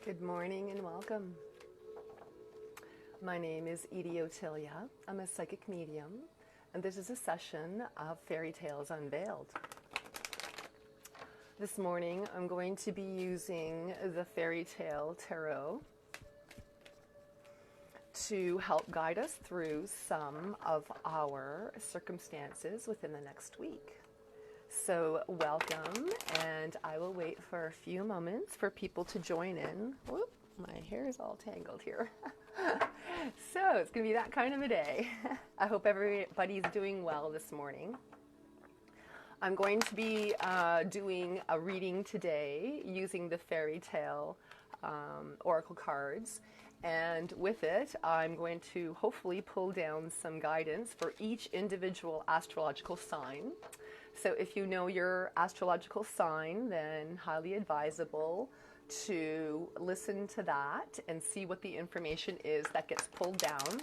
Good morning and welcome. My name is Edie Otilia. I'm a psychic medium, and this is a session of Fairy Tales Unveiled. This morning, I'm going to be using the Fairy Tale Tarot to help guide us through some of our circumstances within the next week. So welcome, and I will wait for a few moments for people to join in. Whoop, my hair is all tangled here. So it's going to be that kind of a day. I hope everybody's doing well this morning. I'm going to be doing a reading today using the Fairy Tale Oracle cards. And with it, I'm going to hopefully pull down some guidance for each individual astrological sign. So if you know your astrological sign, then highly advisable to listen to that and see what the information is that gets pulled down.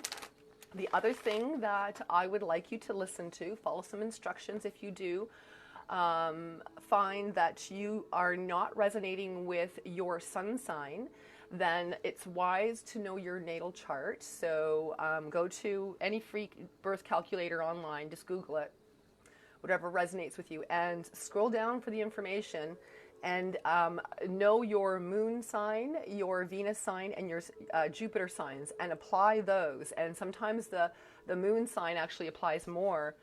The other thing that I would like you to listen to, follow some instructions if you do find that you are not resonating with your sun sign, then it's wise to know your natal chart. So go to any free birth calculator online, just Google it, whatever resonates with you, and scroll down for the information and know your moon sign, your Venus sign, and your Jupiter signs, and apply those. And sometimes the moon sign actually applies more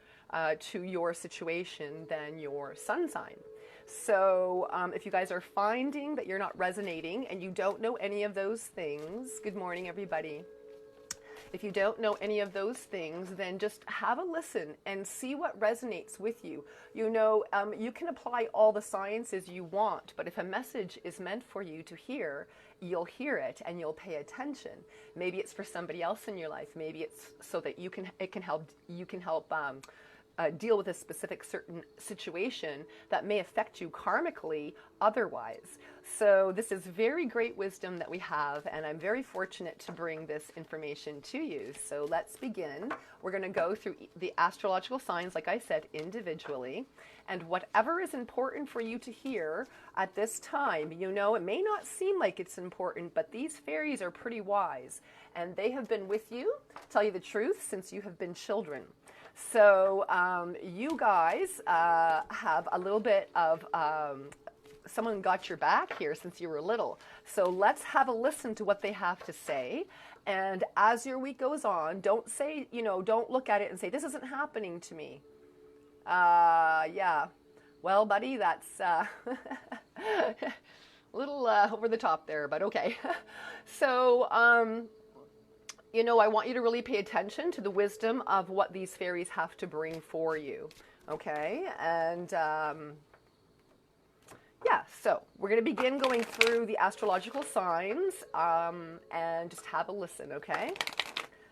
to your situation than your sun sign. So if you guys are finding that you're not resonating and you don't know any of those things, good morning everybody. If you don't know any of those things, then just have a listen and see what resonates with you. You know, you can apply all the sciences you want, but if a message is meant for you to hear, you'll hear it and you'll pay attention. Maybe it's for somebody else in your life. Maybe it's so that you can help deal with a specific certain situation that may affect you karmically otherwise. So this is very great wisdom that we have, and I'm very fortunate to bring this information to you. So let's begin. We're going to go through the astrological signs, like I said, individually, and whatever is important for you to hear at this time. You know, it may not seem like it's important, but these fairies are pretty wise, and they have been with you, tell you the truth, since you have been children. So you guys have a little bit of someone got your back here since you were little. So let's have a listen to what they have to say. And as your week goes on, don't say, you know, don't look at it and say, this isn't happening to me. Yeah. Well, buddy, that's a little over the top there, but okay. So, you know, I want you to really pay attention to the wisdom of what these fairies have to bring for you, okay? And yeah, so we're going to begin going through the astrological signs and just have a listen, okay?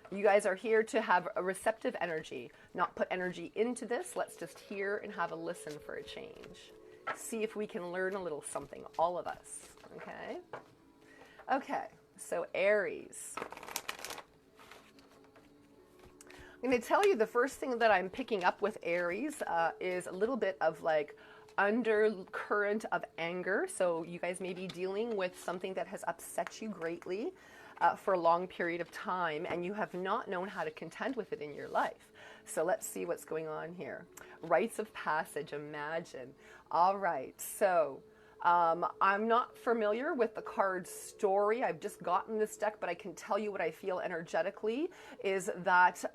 You guys are here to have a receptive energy, not put energy into this. Let's just hear and have a listen for a change. See if we can learn a little something, all of us, okay? Okay, so Aries. I'm going to tell you the first thing that I'm picking up with Aries is a little bit of like undercurrent of anger. So you guys may be dealing with something that has upset you greatly for a long period of time, and you have not known how to contend with it in your life. So let's see what's going on here. Rites of passage, imagine. All right, so I'm not familiar with the card story. I've just gotten this deck, but I can tell you what I feel energetically is that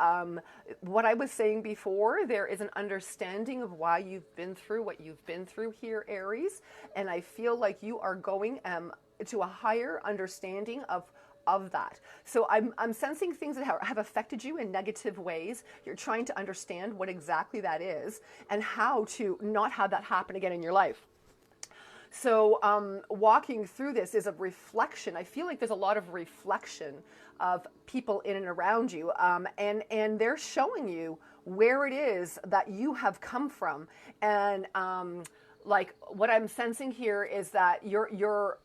what I was saying before, there is an understanding of why you've been through what you've been through here, Aries. And I feel like you are going to a higher understanding of that. So I'm sensing things that have affected you in negative ways. You're trying to understand what exactly that is and how to not have that happen again in your life. So walking through this is a reflection. I feel like there's a lot of reflection of people in and around you, and they're showing you where it is that you have come from. And like what I'm sensing here is that you're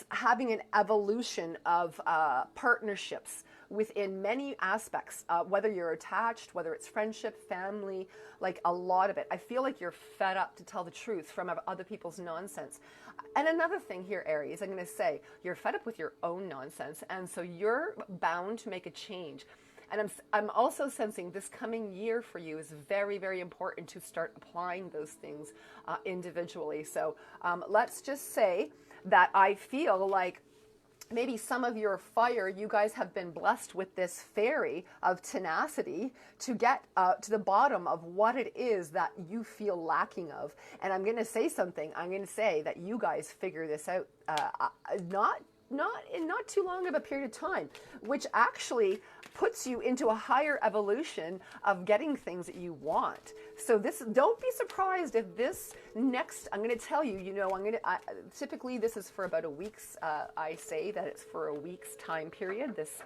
having an evolution of partnerships within many aspects, whether you're attached, whether it's friendship, family, like a lot of it. I feel like you're fed up, to tell the truth, from other people's nonsense. And another thing here, Aries, I'm going to say, you're fed up with your own nonsense, and so you're bound to make a change. And I'm also sensing this coming year for you is very, very important to start applying those things individually. So let's just say that I feel like maybe some of your fire, you guys have been blessed with this fairy of tenacity to get to the bottom of what it is that you feel lacking of. And I'm going to say something. I'm going to say that you guys figure this out not in not too long of a period of time, which actually puts you into a higher evolution of getting things that you want. So don't be surprised if this next, I'm going to tell you, typically this is for about a week's, I say that it's for a week's time period, this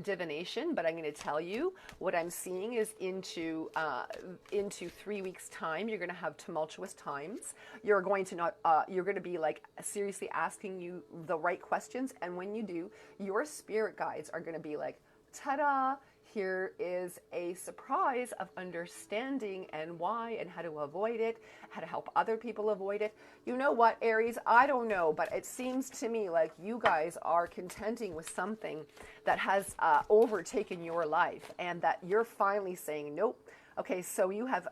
divination, but I'm going to tell you what I'm seeing is into 3 weeks time, you're going to have tumultuous times. You're going to be like seriously asking you the right questions. And when you do, your spirit guides are going to be like, ta-da, here is a surprise of understanding and why and how to avoid it, how to help other people avoid it. You know what, Aries? I don't know, but it seems to me like you guys are contending with something that has overtaken your life, and that you're finally saying, nope. Okay, so you have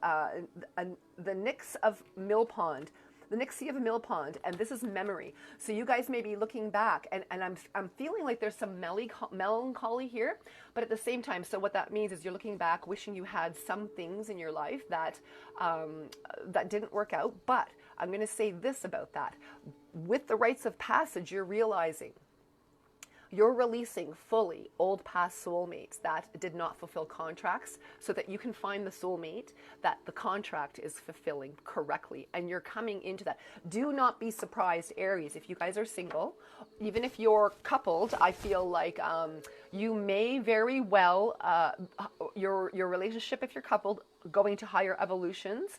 the Nix of Mill Pond. The Nixie of a Mill Pond, and this is memory. So you guys may be looking back, and I'm feeling like there's some melancholy here, but at the same time, so what that means is you're looking back, wishing you had some things in your life that that didn't work out. But I'm going to say this about that: with the rites of passage, you're realizing you're releasing fully old past soulmates that did not fulfill contracts, so that you can find the soulmate that the contract is fulfilling correctly. And you're coming into that. Do not be surprised, Aries, if you guys are single, even if you're coupled. I feel like you may very well, your relationship, if you're coupled, going to higher evolutions,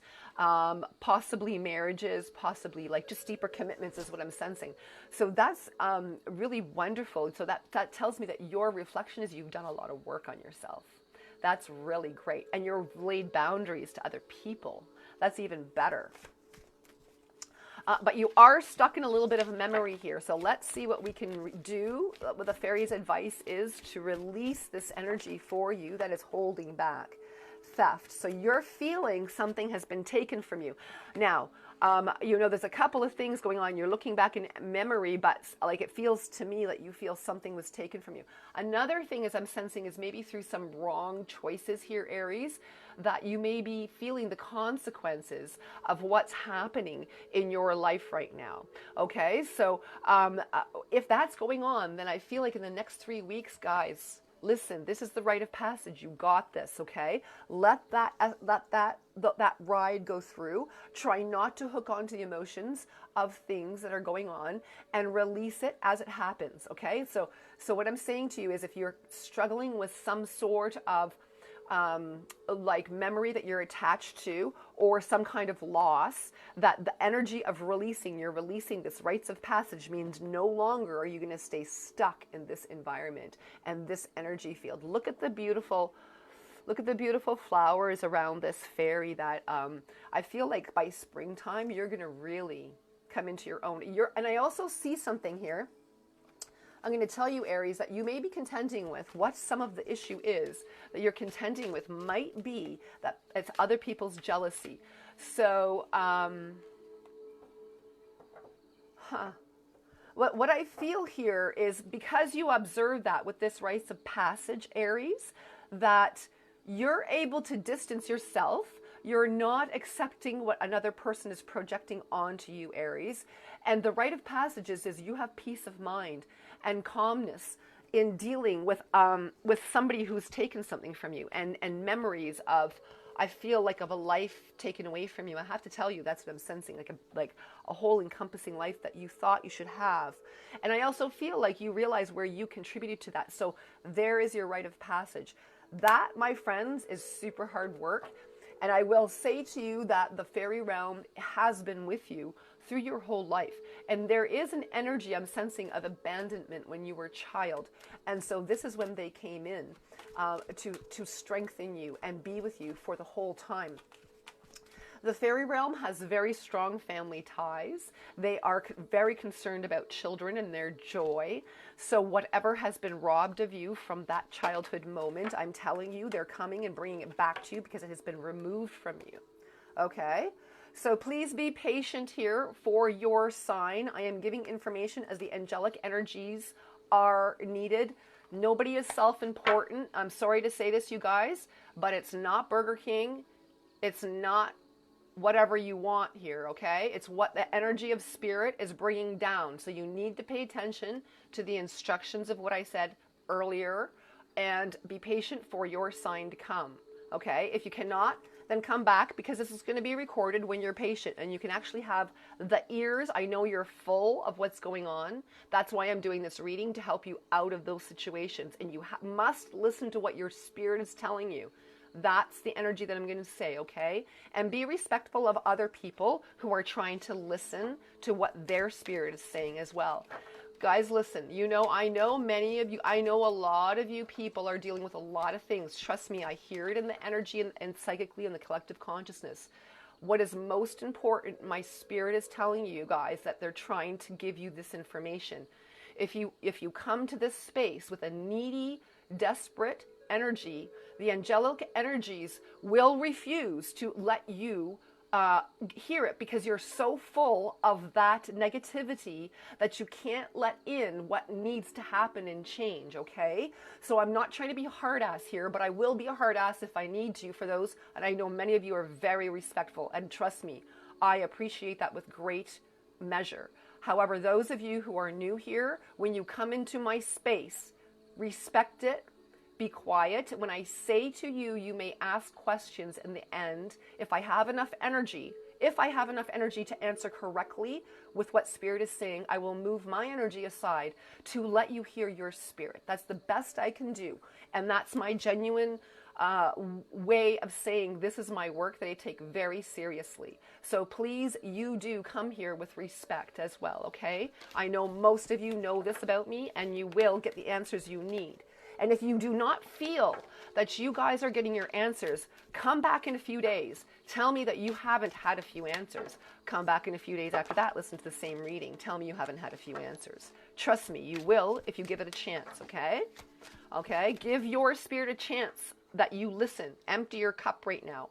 possibly marriages, possibly like just deeper commitments is what I'm sensing. So that's really wonderful. So that tells me that your reflection is you've done a lot of work on yourself. That's really great. And you've laid boundaries to other people. That's even better. But you are stuck in a little bit of a memory here. So let's see what we can do. What the fairies' advice is to release this energy for you that is holding back. Theft. So you're feeling something has been taken from you. Now, there's a couple of things going on. You're looking back in memory, but like it feels to me like you feel something was taken from you. Another thing is I'm sensing is maybe through some wrong choices here, Aries, that you may be feeling the consequences of what's happening in your life right now. Okay, so if that's going on, then I feel like in the next 3 weeks, guys, listen, this is the rite of passage. You got this, okay? Let that ride go through. Try not to hook onto the emotions of things that are going on, and release it as it happens, okay? So what I'm saying to you is if you're struggling with some sort of like memory that you're attached to, or some kind of loss, that the energy of you're releasing this rites of passage means no longer are you going to stay stuck in this environment and this energy field. Look at the beautiful flowers around this fairy that I feel like by springtime you're going to really come into your own. And I also see something here. I'm going to tell you, Aries, that you may be contending with what some of the issue is that you're contending with might be that it's other people's jealousy. So, what I feel here is because you observe that with this rites of passage, Aries, that you're able to distance yourself. You're not accepting what another person is projecting onto you, Aries. And the rite of passage is you have peace of mind and calmness in dealing with somebody who's taken something from you, and memories of, I feel like, of a life taken away from you. I have to tell you, that's what I'm sensing, like a whole encompassing life that you thought you should have. And I also feel like you realize where you contributed to that. So there is your rite of passage. That, my friends, is super hard work. And I will say to you that the fairy realm has been with you through your whole life. And there is an energy I'm sensing of abandonment when you were a child. And so this is when they came in to strengthen you and be with you for the whole time. The fairy realm has very strong family ties. They are very concerned about children and their joy. So whatever has been robbed of you from that childhood moment, I'm telling you, they're coming and bringing it back to you because it has been removed from you. Okay? So please be patient here for your sign. I am giving information as the angelic energies are needed. Nobody is self-important. I'm sorry to say this, you guys, but it's not Burger King. It's not whatever you want here, okay? It's what the energy of spirit is bringing down. So you need to pay attention to the instructions of what I said earlier and be patient for your sign to come, okay? If you cannot, then come back because this is going to be recorded when you're patient and you can actually have the ears. I know you're full of what's going on. That's why I'm doing this reading, to help you out of those situations. And you must listen to what your spirit is telling you. That's the energy that I'm going to say, okay? And be respectful of other people who are trying to listen to what their spirit is saying as well. Guys, listen, you know, I know many of you, I know a lot of you people are dealing with a lot of things. Trust me, I hear it in the energy and psychically in the collective consciousness. What is most important, my spirit is telling you guys that they're trying to give you this information. If you come to this space with a needy, desperate energy, the angelic energies will refuse to let you hear it because you're so full of that negativity that you can't let in what needs to happen and change, okay? So I'm not trying to be a hard ass here, but I will be a hard ass if I need to for those, and I know many of you are very respectful, and trust me, I appreciate that with great measure. However, those of you who are new here, when you come into my space, respect it. Be quiet. When I say to you, you may ask questions in the end. If I have enough energy to answer correctly with what spirit is saying, I will move my energy aside to let you hear your spirit. That's the best I can do. And that's my genuine way of saying this is my work that I take very seriously. So please, you do come here with respect as well, okay? I know most of you know this about me, and you will get the answers you need. And if you do not feel that you guys are getting your answers, come back in a few days. Tell me that you haven't had a few answers. Come back in a few days after that, listen to the same reading. Tell me you haven't had a few answers. Trust me, you will if you give it a chance, okay? Okay, give your spirit a chance that you listen. Empty your cup right now.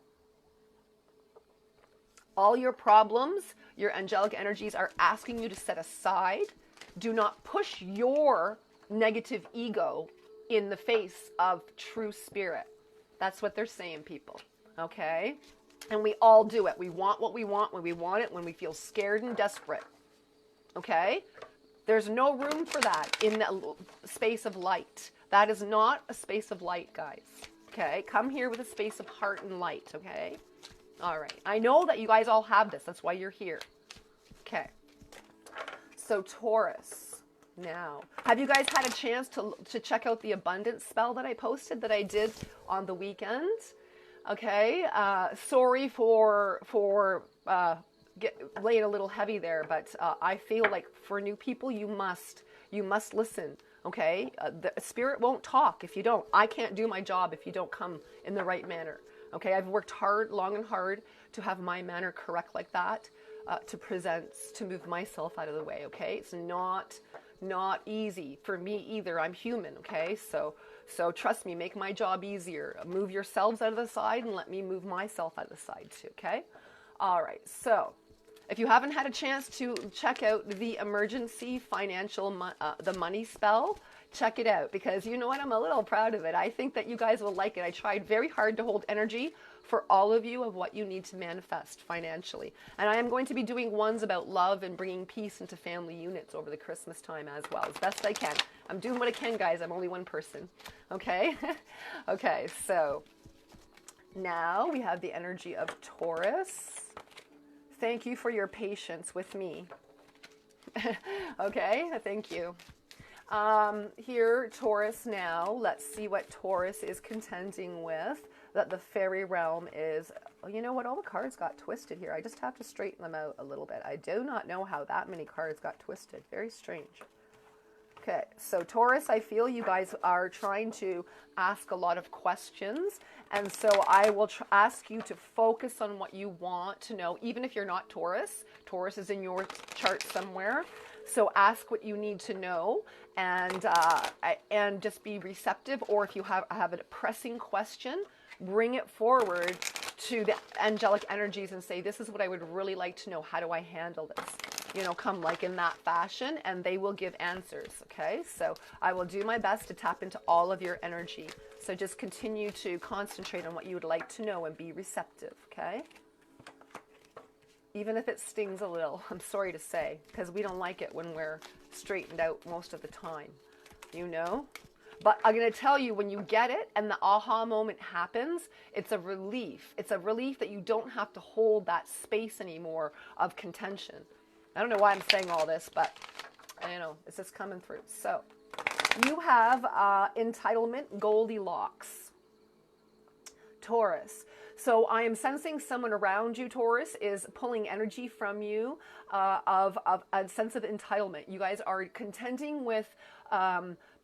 All your problems, your angelic energies are asking you to set aside. Do not push your negative ego in the face of true spirit. That's what they're saying, people. Okay? And we all do it. We want what we want when we want it, when we feel scared and desperate. Okay? There's no room for that in the space of light. That is not a space of light, guys. Okay? Come here with a space of heart and light, okay? All right. I know that you guys all have this. That's why you're here. Okay. So Taurus. Now, have you guys had a chance to check out the abundance spell that I posted that I did on the weekend? Okay, sorry for laying a little heavy there, but I feel like for new people, you must listen. Okay, the spirit won't talk if you don't. I can't do my job if you don't come in the right manner. Okay, I've worked hard, long and hard, to have my manner correct like that, to move myself out of the way. Okay, it's not easy for me either. I'm human, okay? So trust me, make my job easier. Move yourselves out of the side and let me move myself out of the side too, okay? All right, so if you haven't had a chance to check out the emergency financial, the money spell, check it out because you know what? I'm a little proud of it. I think that you guys will like it. I tried very hard to hold energy for all of you of what you need to manifest financially. And I am going to be doing ones about love and bringing peace into family units over the Christmas time as well, as best I can. I'm doing what I can, guys. I'm only one person. Okay? Okay, so now we have the energy of Taurus. Thank you for your patience with me. Okay, thank you. Here, Taurus now. Let's see what Taurus is contending with, that the fairy realm is Oh, you know what? All the cards got twisted here. I just have to straighten them out a little bit. I do not know how that many cards got twisted. Very strange. Okay, so Taurus, I feel you guys are trying to ask a lot of questions, and so I will ask you to focus on what you want to know, even if you're not Taurus. Taurus is in your chart somewhere, so ask what you need to know, and just be receptive. Or if you have a pressing question, bring it forward to the angelic energies and say, this is what I would really like to know. How do I handle this? You know, come like in that fashion, and they will give answers. Okay, so I will do my best to tap into all of your energy. So just continue to concentrate on what you would like to know and be receptive. Okay, even if it stings a little, I'm sorry to say, because we don't like it when we're straightened out most of the time, you know. But I'm going to tell you, when you get it and the aha moment happens, it's a relief. It's a relief that you don't have to hold that space anymore of contention. I don't know why I'm saying all this, but, you know, it's just coming through. So you have entitlement, Goldilocks, Taurus. So I am sensing someone around you, Taurus, is pulling energy from you of a sense of entitlement. You guys are contending with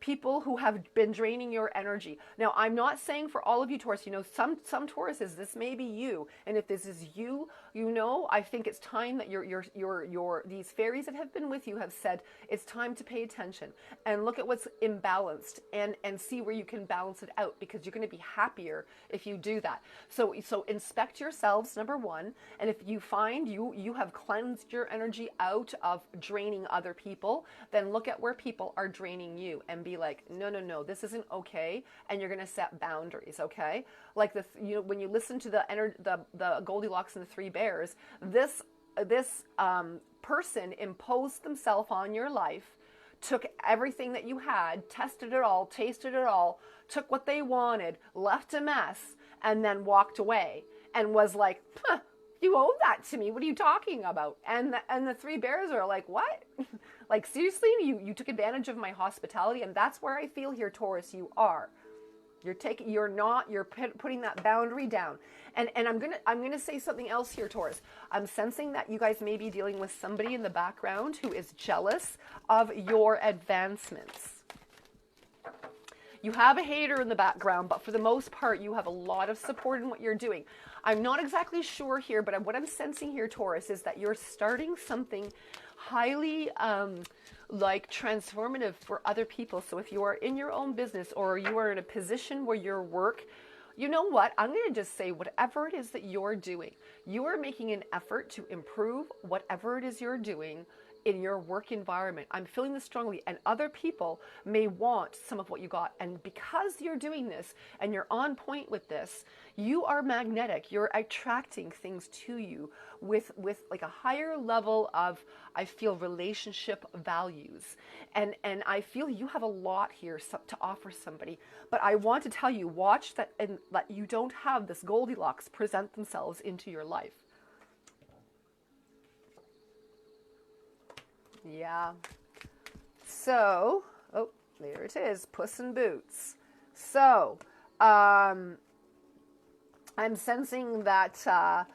people who have been draining your energy. Now, I'm not saying for all of you, Taurus. You know, some Tauruses, this may be you, and if this is you, you know, I think it's time that these fairies that have been with you have said it's time to pay attention and look at what's imbalanced and see where you can balance it out, because you're going to be happier if you do that. So inspect yourselves, number one, and if you find you have cleansed your energy out of draining other people, then look at where people are draining you and be like, no, this isn't okay, and you're going to set boundaries. Okay, like when you listen to the Goldilocks and the Three Bears, this person imposed themselves on your life, took everything that you had, tested it all, tasted it all, took what they wanted, left a mess, and then walked away and was like, huh, you owe that to me. What are you talking about? And the Three Bears are like, what? Like, seriously, you took advantage of my hospitality? And that's where I feel here, Taurus, you are. You're putting that boundary down. And I'm gonna say something else here, Taurus. I'm sensing that you guys may be dealing with somebody in the background who is jealous of your advancements. You have a hater in the background, but for the most part, you have a lot of support in what you're doing. I'm not exactly sure here, but what I'm sensing here, Taurus, is that you're starting something highly like transformative for other people. So if you are in your own business, or you are in a position where your work, you know what? I'm going to just say, whatever it is that you're doing, you are making an effort to improve whatever it is you're doing in your work environment. I'm feeling this strongly, and other people may want some of what you got. And because you're doing this and you're on point with this, you are magnetic. You're attracting things to you with like a higher level of, I feel, relationship values. And I feel you have a lot here to offer somebody. But I want to tell you, watch that, and that you don't have this Goldilocks present themselves into your life. Yeah. So, oh, there it is, Puss in Boots. So, I'm sensing that,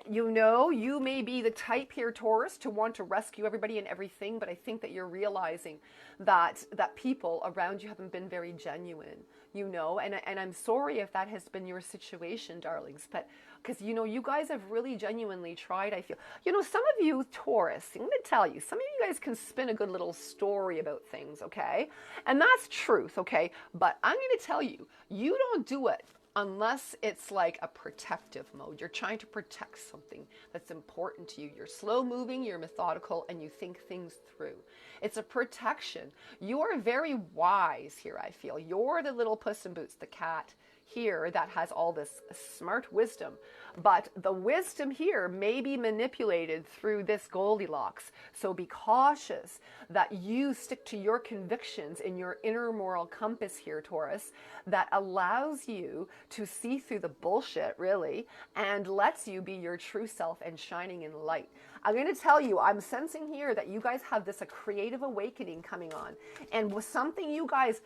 you know, you may be the type here, Taurus, to want to rescue everybody and everything, but I think that you're realizing that people around you haven't been very genuine, you know, and I'm sorry if that has been your situation, darlings, but because, you know, you guys have really genuinely tried, I feel. You know, some of you, Taurus, I'm going to tell you, some of you guys can spin a good little story about things, okay? And that's truth, okay? But I'm going to tell you, you don't do it unless it's like a protective mode. You're trying to protect something that's important to you. You're slow moving, you're methodical, and you think things through. It's a protection. You are very wise here, I feel. You're the little Puss in Boots, the cat here that has all this smart wisdom, but the wisdom here may be manipulated through this Goldilocks. So be cautious that you stick to your convictions in your inner moral compass here, Taurus, that allows you to see through the bullshit, really, and lets you be your true self and shining in light. I'm going to tell you, I'm sensing here that you guys have this a creative awakening coming on. And with something you guys,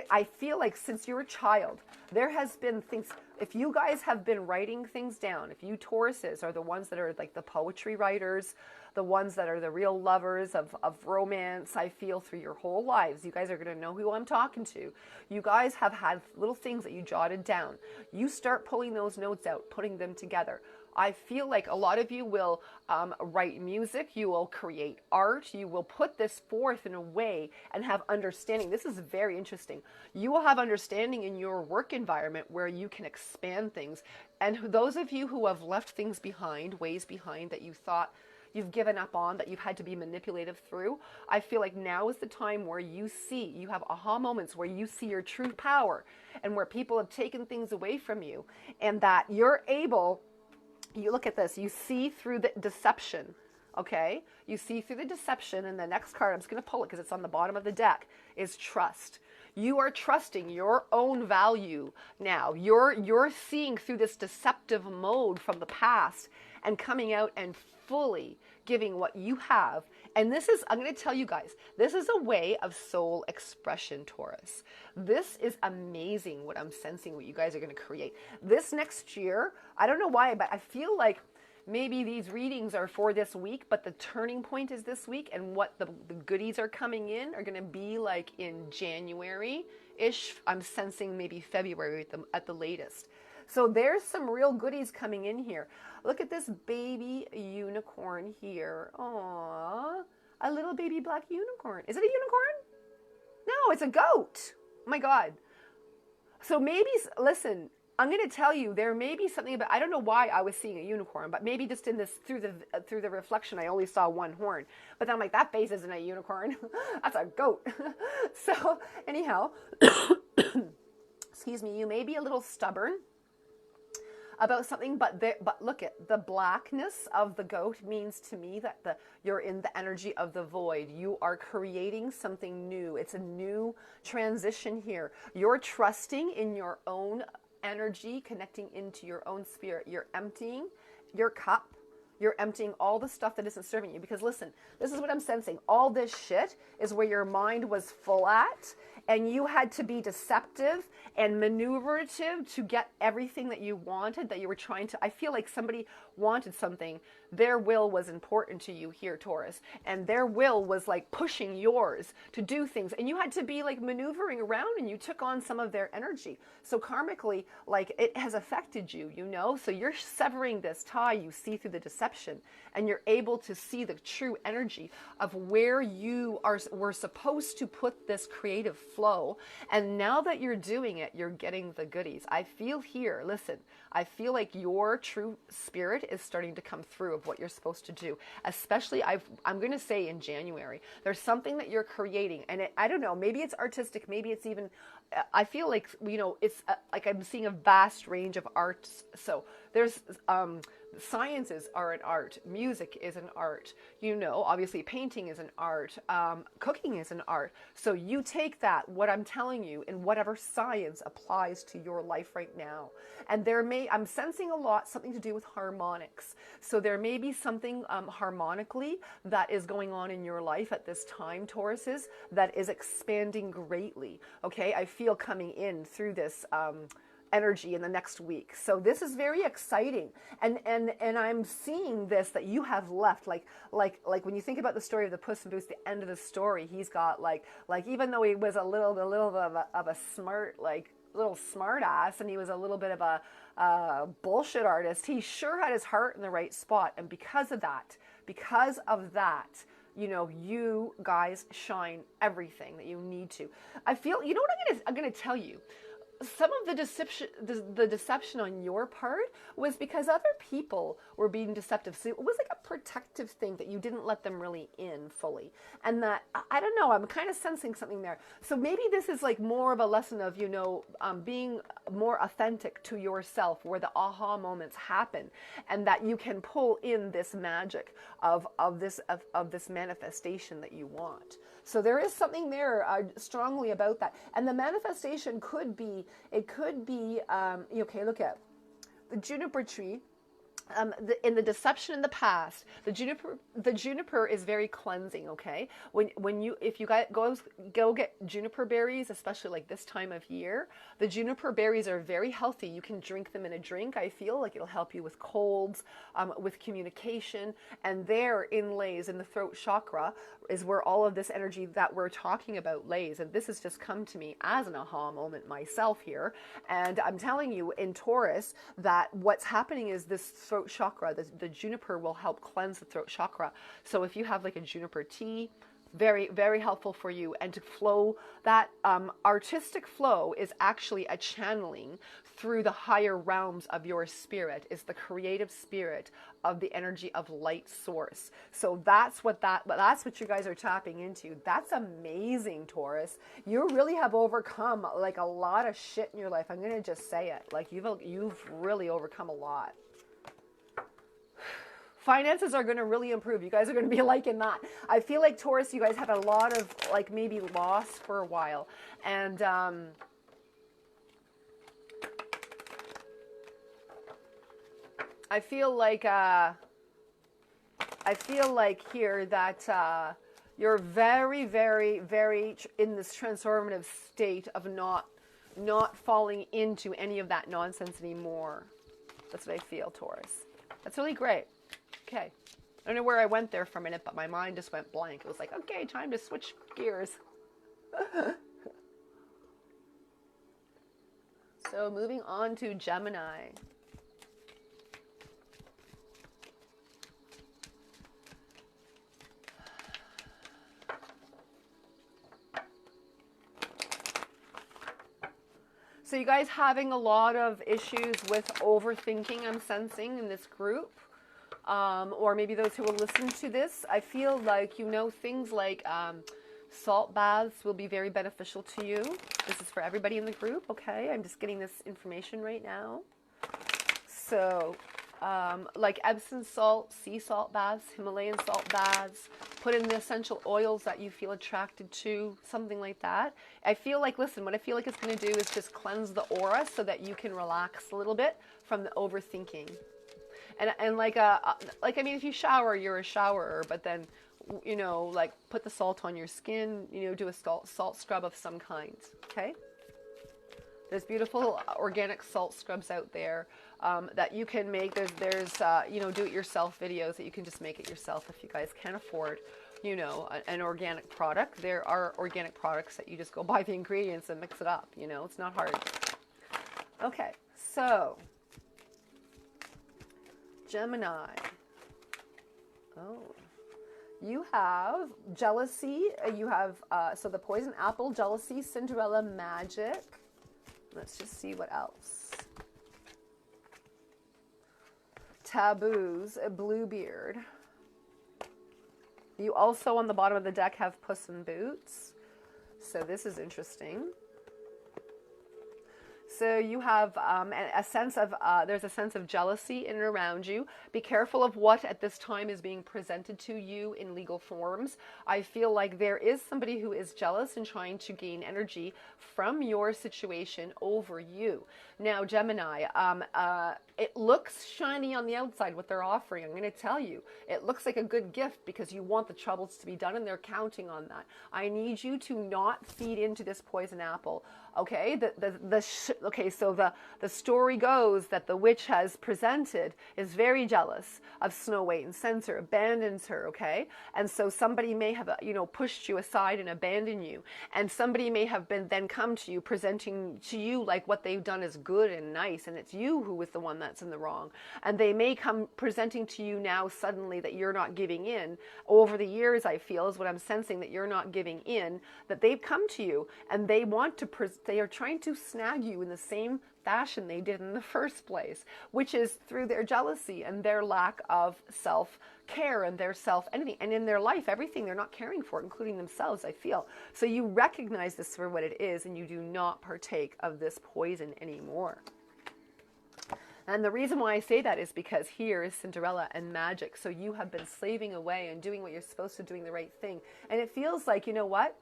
I feel like since you're a child, there has been things, if you guys have been writing things down, if you Tauruses are the ones that are like the poetry writers, the ones that are the real lovers of romance, I feel through your whole lives, you guys are going to know who I'm talking to. You guys have had little things that you jotted down. You start pulling those notes out, putting them together. I feel like a lot of you will write music, you will create art, you will put this forth in a way and have understanding. This is very interesting. You will have understanding in your work environment where you can expand things. And those of you who have left things behind, ways behind that you thought you've given up on, that you've had to be manipulative through, I feel like now is the time where you have aha moments where you see your true power and where people have taken things away from you and that you're able. You look at this, you see through the deception, okay? You see through the deception, and the next card, I'm just going to pull it because it's on the bottom of the deck, is trust. You are trusting your own value now. You're seeing through this deceptive mode from the past and coming out and fully giving what you have. And this is, I'm going to tell you guys, this is a way of soul expression, Taurus. This is amazing what I'm sensing, what you guys are going to create. This next year, I don't know why, but I feel like maybe these readings are for this week, but the turning point is this week, and what the goodies are coming in are going to be like in January-ish. I'm sensing maybe February at the latest. So there's some real goodies coming in here. Look at this baby unicorn here. Aww, a little baby black unicorn. Is it a unicorn? No, it's a goat. Oh my God. So maybe, listen, I'm going to tell you, there may be something about, I don't know why I was seeing a unicorn, but maybe just in this, through the reflection, I only saw one horn. But then I'm like, that face isn't a unicorn. That's a goat. So anyhow, excuse me, you may be a little stubborn about something, but look at the blackness of the goat means to me that you're in the energy of the void. You are creating something new. It's a new transition here. You're trusting in your own energy, connecting into your own spirit. You're emptying your cup. You're emptying all the stuff that isn't serving you. Because listen, this is what I'm sensing. All this shit is where your mind was full at, and you had to be deceptive and manipulative to get everything that you wanted, that you were trying to. I feel like somebody wanted something. Their will was important to you here, Taurus. And their will was like pushing yours to do things. And you had to be like maneuvering around, and you took on some of their energy. So karmically, like it has affected you, you know? So you're severing this tie you see through the deception, and you're able to see the true energy of where you were supposed to put this creative flow. And now that you're doing it, you're getting the goodies. I feel here, listen, I feel like your true spirit is starting to come through of what you're supposed to do. Especially, I'm going to say in January, there's something that you're creating. And I don't know, maybe it's artistic, maybe it's even, I feel like, you know, it's like I'm seeing a vast range of arts. So there's, sciences are an art, music is an art, you know, obviously painting is an art, cooking is an art. So you take that, what I'm telling you, in whatever science applies to your life right now. And I'm sensing a lot, something to do with harmonics. So there may be something harmonically that is going on in your life at this time, Tauruses, that is expanding greatly. Okay, I feel coming in through this energy in the next week. So this is very exciting. And I'm seeing this, that you have left, like when you think about the story of the Puss in Boots, the end of the story, he's got like even though he was a little bit of a smart, like little smart ass, and he was a little bit of a bullshit artist, he sure had his heart in the right spot. And because of that, you know, you guys shine everything that you need to. I feel, you know what I'm gonna tell you? Some of the deception on your part was because other people were being deceptive. So it was like a protective thing that you didn't let them really in fully. And that, I don't know, I'm kind of sensing something there. So maybe this is like more of a lesson of, you know, being more authentic to yourself, where the aha moments happen, and that you can pull in this magic of this manifestation that you want. So there is something there strongly about that. And the manifestation could be, okay, look at the juniper tree. in the deception in the past, the juniper is very cleansing. Okay, if you guys go get juniper berries, especially like this time of year, the juniper berries are very healthy. You can drink them in a drink. I feel like it'll help you with colds, with communication, and there inlays in the throat chakra is where all of this energy that we're talking about lays. And this has just come to me as an aha moment myself here. And I'm telling you in Taurus that what's happening is this throat chakra, the juniper will help cleanse the throat chakra. So if you have like a juniper tea, very, very helpful for you. And to flow, that artistic flow is actually a channeling through the higher realms of your spirit, is the creative spirit of the energy of light source. So that's what you guys are tapping into. That's amazing, Taurus. You really have overcome like a lot of shit in your life. I'm going to just say it. Like you've really overcome a lot. Finances are going to really improve. You guys are going to be liking that. I feel like Taurus, you guys had a lot of like maybe loss for a while. And I feel like here that you're very, very, very in this transformative state of not falling into any of that nonsense anymore. That's what I feel, Taurus. That's really great. Okay. I don't know where I went there for a minute, but my mind just went blank. It was like, okay, time to switch gears. So moving on to Gemini. So you guys having a lot of issues with overthinking, I'm sensing, in this group. Or maybe those who will listen to this. I feel like, things like salt baths will be very beneficial to you. This is for everybody in the group, okay? I'm just getting this information right now. So, like Epsom salt, sea salt baths, Himalayan salt baths, put in the essential oils that you feel attracted to, something like that. I feel like, listen, what I feel like it's going to do is just cleanse the aura so that you can relax a little bit from the overthinking. And I mean, if you shower, you're a showerer, but then, like put the salt on your skin, do a salt scrub of some kind, okay? There's beautiful organic salt scrubs out there that you can make. There's do-it-yourself videos that you can just make it yourself if you guys can't afford, an organic product. There are organic products that you just go buy the ingredients and mix it up, it's not hard. Okay, so Gemini. Oh, you have jealousy. You have, so the poison apple, jealousy, Cinderella, magic. Let's just see what else. Taboos, a Bluebeard. You also on the bottom of the deck have Puss in Boots. So this is interesting. So you have there's a sense of jealousy in and around you. Be careful of what at this time is being presented to you in legal forms. I feel like there is somebody who is jealous and trying to gain energy from your situation over you. Now, Gemini, it looks shiny on the outside what they're offering. I'm going to tell you, it looks like a good gift because you want the troubles to be done and they're counting on that. I need you to not feed into this poison apple. Okay, so the story goes that the witch has presented is very jealous of Snow White and sends her, abandons her, okay? And so somebody may have, pushed you aside and abandoned you. And somebody may have been then come to you presenting to you like what they've done is good and nice, and it's you who is the one that's in the wrong. And they may come presenting to you now suddenly that you're not giving in. Over the years, I feel, is what I'm sensing, that you're not giving in, that they've come to you and they want to they are trying to snag you in the same fashion they did in the first place, which is through their jealousy and their lack of self-care and their self-anything. And in their life, everything they're not caring for, including themselves, I feel. So you recognize this for what it is and you do not partake of this poison anymore. And the reason why I say that is because here is Cinderella and magic. So you have been slaving away and doing what you're supposed to, doing the right thing. And it feels like, you know what?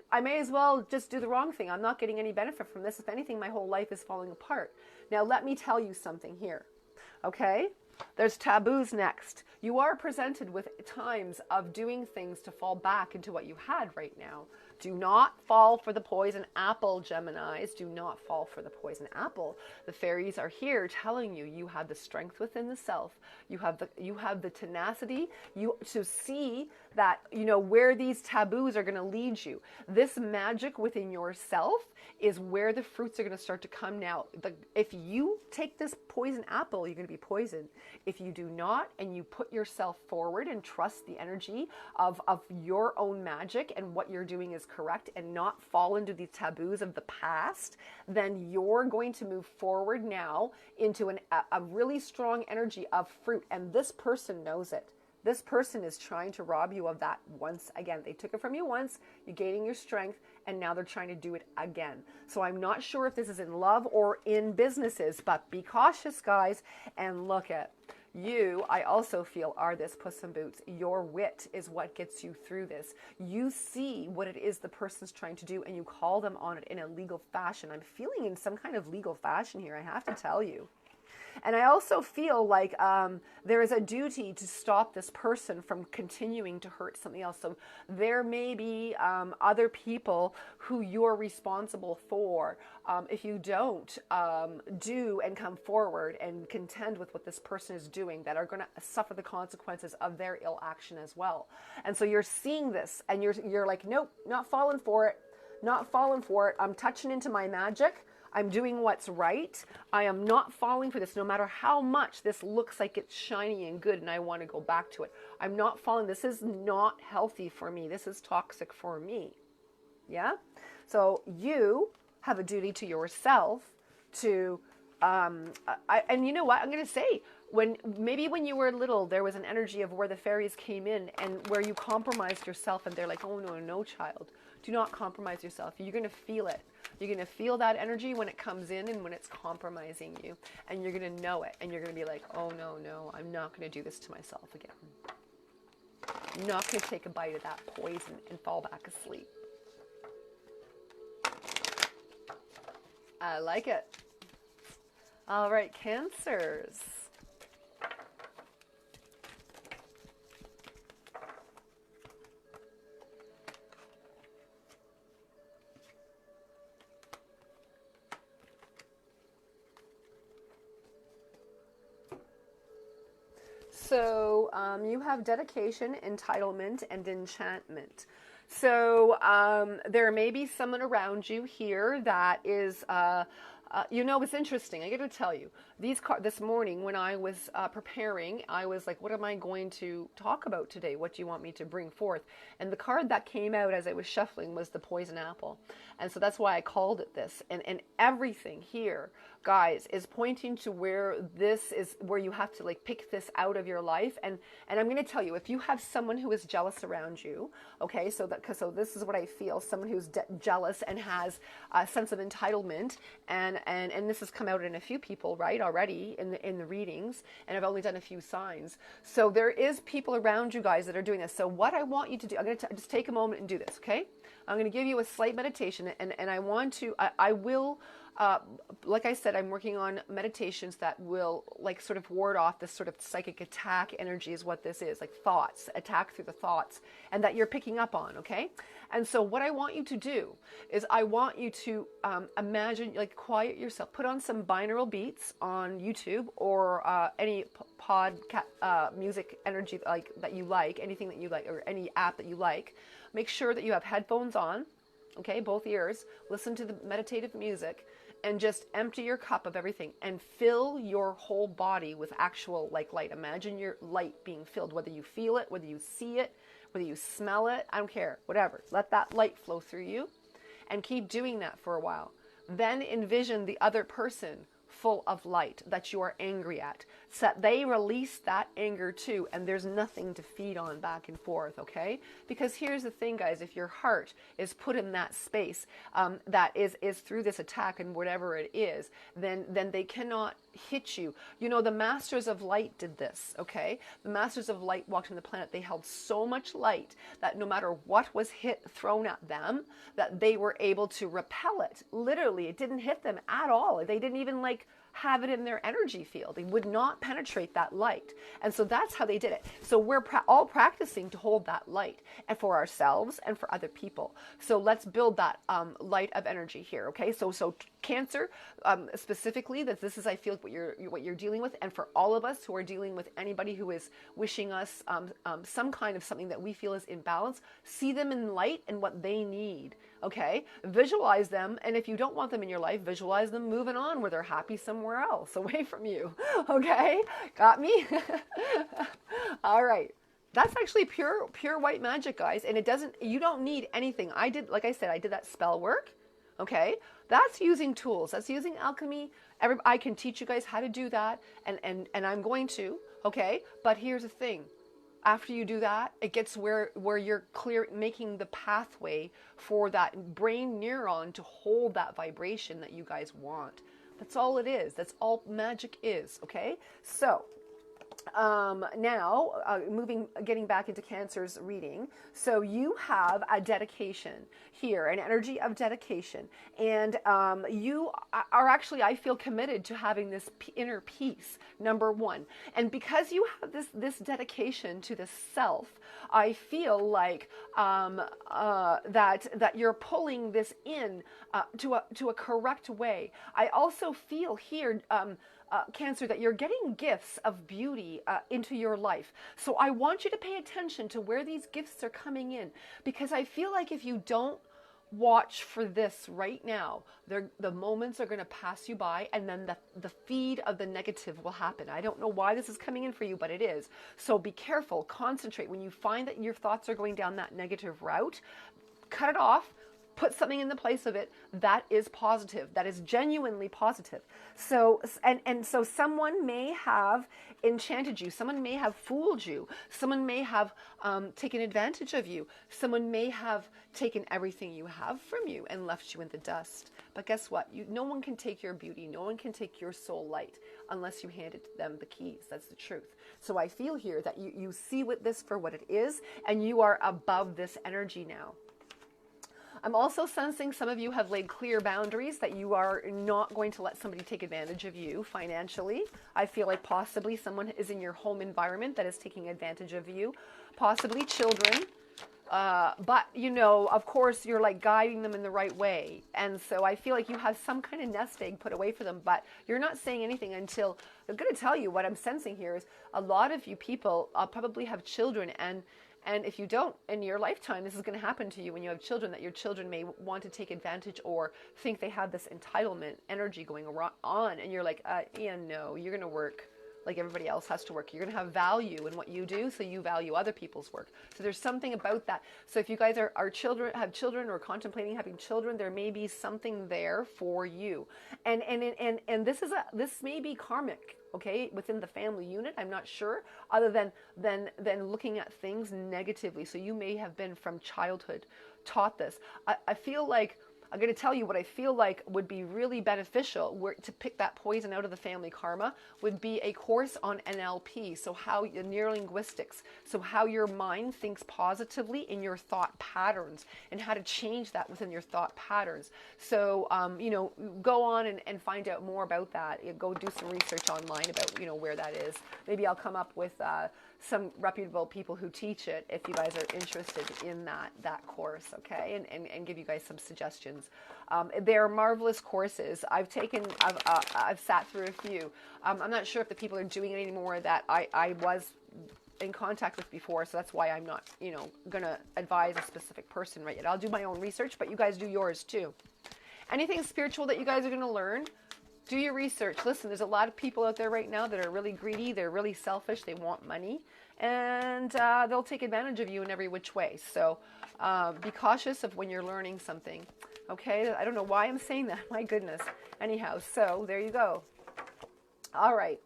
I may as well just do the wrong thing. I'm not getting any benefit from this. If anything, my whole life is falling apart. Now, let me tell you something here, okay? There's taboos next. You are presented with times of doing things to fall back into what you had right now. Do not fall for the poison apple, Geminis. Do not fall for the poison apple. The fairies are here telling you you have the strength within the self. You have the tenacity to see that, where these taboos are going to lead you. This magic within yourself is where the fruits are going to start to come now. If you take this poison apple, you're going to be poisoned. If you do not, and you put yourself forward and trust the energy of your own magic and what you're doing is correct and not fall into these taboos of the past, then you're going to move forward now into a really strong energy of fruit. And this person knows it. This person is trying to rob you of that once again. They took it from you once, you're gaining your strength, and now they're trying to do it again. So I'm not sure if this is in love or in businesses, but be cautious, guys, and look at you. I also feel are this Puss in Boots. Your wit is what gets you through this. You see what it is the person's trying to do, and you call them on it in a legal fashion. I'm feeling in some kind of legal fashion here, I have to tell you. And I also feel like there is a duty to stop this person from continuing to hurt something else. So there may be other people who you're responsible for. If you don't do and come forward and contend with what this person is doing, that are going to suffer the consequences of their ill action as well. And so you're seeing this and you're like, nope, not falling for it. Not falling for it. I'm touching into my magic. I'm doing what's right. I am not falling for this, no matter how much this looks like it's shiny and good and I want to go back to it. I'm not falling. This is not healthy for me. This is toxic for me. Yeah? So you have a duty to yourself to, and you know what? I'm going to say, maybe when you were little, there was an energy of where the fairies came in and where you compromised yourself and they're like, oh no, child. Do not compromise yourself. You're going to feel it. You're going to feel that energy when it comes in and when it's compromising you. And you're going to know it. And you're going to be like, oh, no, I'm not going to do this to myself again. I'm not going to take a bite of that poison and fall back asleep. I like it. All right, Cancers. So you have dedication, entitlement, and enchantment. So there may be someone around you here that is, it's interesting. I got to tell you, this morning when I was preparing, I was like, what am I going to talk about today? What do you want me to bring forth? And the card that came out as I was shuffling was the poison apple. And so that's why I called it this. And everything here, guys, is pointing to where this is, where you have to like pick this out of your life. And I'm going to tell you, if you have someone who is jealous around you, okay, so this is what I feel, someone who's jealous and has a sense of entitlement, and this has come out in a few people, right, already in the readings, and I've only done a few signs. So there is people around you guys that are doing this. So what I want you to do, I'm going to just take a moment and do this, okay? I'm going to give you a slight meditation, and I will, like I said, I'm working on meditations that will like sort of ward off this sort of psychic attack energy is what this is, like thoughts, attack through the thoughts, and that you're picking up on, okay? And so what I want you to do is I want you to imagine, like quiet yourself, put on some binaural beats on YouTube or any podcast music energy like that you like, anything that you like, or any app that you like. Make sure that you have headphones on, okay, both ears. Listen to the meditative music and just empty your cup of everything and fill your whole body with actual like light. Imagine your light being filled, whether you feel it, whether you see it, whether you smell it, I don't care, whatever. Let that light flow through you and keep doing that for a while. Then envision the other person full of light that you are angry at, so that they release that anger too, and there's nothing to feed on back and forth, okay? Because here's the thing, guys, if your heart is put in that space that is through this attack and whatever it is, then they cannot hit you. You know, the Masters of Light did this, okay? The Masters of Light walked on the planet. They held so much light that no matter what was thrown at them, that they were able to repel it. Literally, it didn't hit them at all. They didn't even like have it in their energy field. They would not penetrate that light. And so that's how they did it. So we're all practicing to hold that light, and for ourselves and for other people. So let's build that light of energy here. Okay. So Cancer, specifically, that this is, I feel, what you're dealing with. And for all of us who are dealing with anybody who is wishing us some kind of something that we feel is imbalance, see them in light and what they need. Okay, visualize them, and if you don't want them in your life, visualize them moving on where they're happy somewhere else, away from you. Okay, got me? All right. That's actually pure white magic, guys, and you don't need anything. Like I said, I did that spell work. Okay, that's using tools. That's using alchemy. I can teach you guys how to do that, and I'm going to. Okay, but here's the thing. After you do that, it gets where you're making the pathway for that brain neuron to hold that vibration that you guys want. That's all it is. That's all magic is. Okay, so now getting back into Cancer's reading. So you have a dedication here, an energy of dedication, and you are actually, I feel, committed to having this inner peace, number one. And because you have this dedication to the self, I feel like that you're pulling this in to a correct way. I also feel here, Cancer, that you're getting gifts of beauty into your life. So I want you to pay attention to where these gifts are coming in, because I feel like if you don't watch for this right now, the moments are going to pass you by, and then the feed of the negative will happen. I don't know why this is coming in for you, but it is. So be careful, concentrate. When you find that your thoughts are going down that negative route, cut it off. Put something in the place of it that is positive, that is genuinely positive. So, and so someone may have enchanted you. Someone may have fooled you. Someone may have taken advantage of you. Someone may have taken everything you have from you and left you in the dust. But guess what? No one can take your beauty. No one can take your soul light unless you handed them the keys. That's the truth. So I feel here that you see this for what it is, and you are above this energy now. I'm also sensing some of you have laid clear boundaries that you are not going to let somebody take advantage of you financially. I feel like possibly someone is in your home environment that is taking advantage of you, possibly children. But, of course, you're like guiding them in the right way. And so I feel like you have some kind of nest egg put away for them, but you're not saying anything until, I'm going to tell you what I'm sensing here is a lot of you people probably have children, and if you don't, in your lifetime, this is going to happen to you when you have children, that your children may want to take advantage or think they have this entitlement energy going on. And you're like, Ian, no, you're going to work like everybody else has to work. You're going to have value in what you do, so you value other people's work. So there's something about that. So if you guys have children or contemplating having children, there may be something there for you. And this may be karmic. Okay, within the family unit, I'm not sure, other than looking at things negatively. So you may have been from childhood taught this. I feel like, I'm going to tell you what I feel like would be really beneficial to pick that poison out of the family karma would be a course on NLP. So neurolinguistics. So how your mind thinks positively in your thought patterns and how to change that within your thought patterns. So, go on and find out more about that. Go do some research online about, where that is. Maybe I'll come up with some reputable people who teach it if you guys are interested in that course, okay, and give you guys some suggestions. They're marvelous courses. I've sat through a few. I'm not sure if the people are doing it anymore that I was in contact with before, so that's why I'm not, going to advise a specific person right yet. I'll do my own research, but you guys do yours too. Anything spiritual that you guys are going to learn, do your research. Listen, there's a lot of people out there right now that are really greedy. They're really selfish. They want money, and they'll take advantage of you in every which way. So be cautious of when you're learning something. Okay, I don't know why I'm saying that. My goodness. Anyhow, so there you go. All right.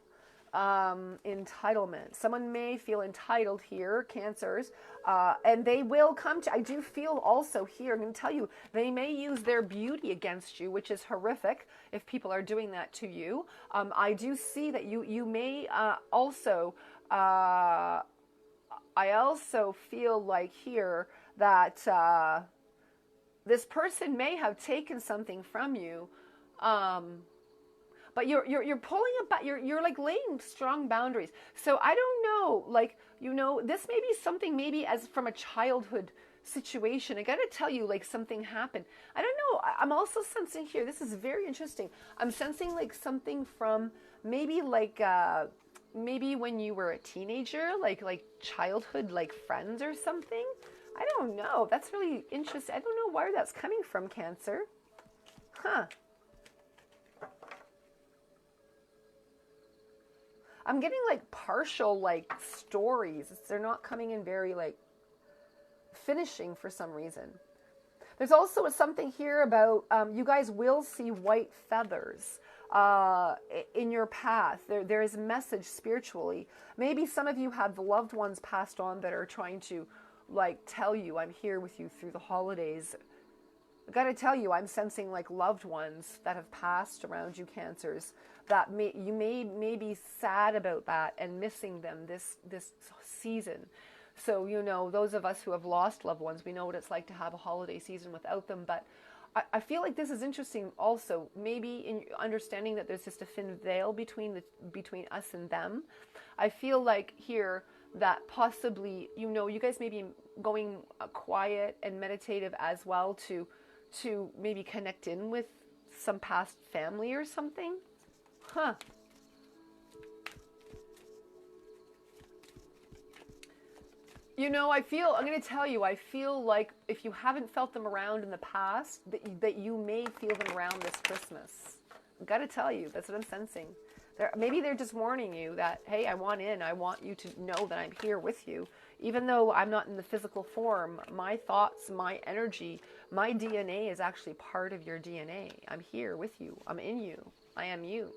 Entitlement. Someone may feel entitled here, Cancers, and they will come to, I do feel also here, I'm going to tell you, they may use their beauty against you, which is horrific if people are doing that to you. I do see that you may also, I also feel like here that this person may have taken something from you, but you're pulling it back. You're like laying strong boundaries. So I don't know, like, you know, this may be something maybe as from a childhood situation. I got to tell you, like, something happened. I don't know. I'm also sensing here, this is very interesting. I'm sensing like something from maybe like, maybe when you were a teenager, like childhood, like friends or something. I don't know. That's really interesting. I don't know where that's coming from, Cancer. Huh. I'm getting like partial like stories. They're not coming in very like finishing for some reason. There's also something here about you guys will see white feathers in your path. There is a message spiritually. Maybe some of you have loved ones passed on that are trying to like tell you, I'm here with you through the holidays. I gotta tell you, I'm sensing like loved ones that have passed around you, Cancers, that you may be sad about that and missing them this season. So, you know, those of us who have lost loved ones, we know what it's like to have a holiday season without them. But I feel like this is interesting also, maybe in understanding that there's just a thin veil between us and them. I feel like here that possibly, you know, you guys may be going quiet and meditative as well to maybe connect in with some past family or something. Huh. You know, I'm going to tell you, I feel like if you haven't felt them around in the past, that you may feel them around this Christmas. I've got to tell you, that's what I'm sensing. Maybe they're just warning you that, hey, I want you to know that I'm here with you. Even though I'm not in the physical form, my thoughts, my energy, my DNA is actually part of your DNA. I'm here with you. I'm in you. I am you.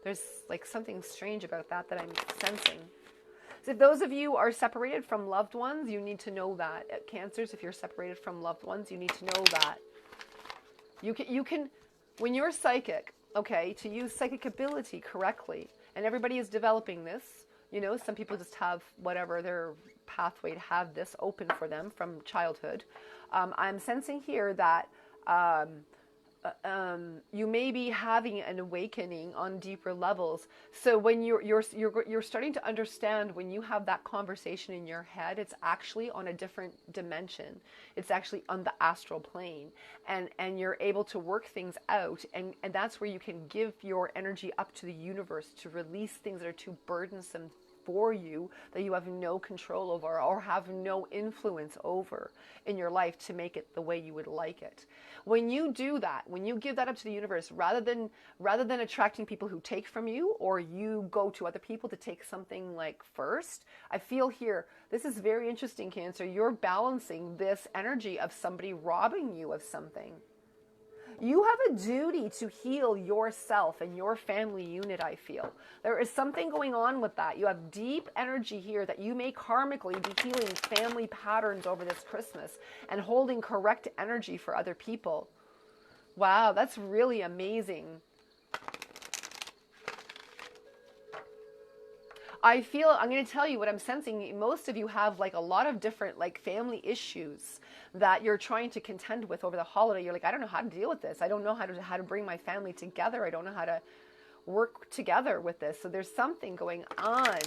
There's like something strange about that I'm sensing. So if those of you are separated from loved ones, you need to know that. At Cancers, if you're separated from loved ones, you need to know that. You can, when you're psychic, okay, to use psychic ability correctly, and everybody is developing this, you know, some people just have whatever their pathway to have this open for them from childhood. I'm sensing here that you may be having an awakening on deeper levels. So when you're starting to understand, when you have that conversation in your head, it's actually on a different dimension. It's actually on the astral plane, and you're able to work things out, and that's where you can give your energy up to the universe to release things that are too burdensome for you, that you have no control over or have no influence over in your life, to make it the way you would like it. When you do that, when you give that up to the universe, rather than attracting people who take from you, or you go to other people to take something like first, I feel here, this is very interesting, Cancer. You're balancing this energy of somebody robbing you of something. You have a duty to heal yourself and your family unit, I feel. There is something going on with that. You have deep energy here that you may karmically be healing family patterns over this Christmas and holding correct energy for other people. Wow, that's really amazing. I feel, I'm going to tell you what I'm sensing. Most of you have like a lot of different like family issues that you're trying to contend with over the holiday. You're like, I don't know how to deal with this. I don't know how to bring my family together. I don't know how to work together with this. So there's something going on.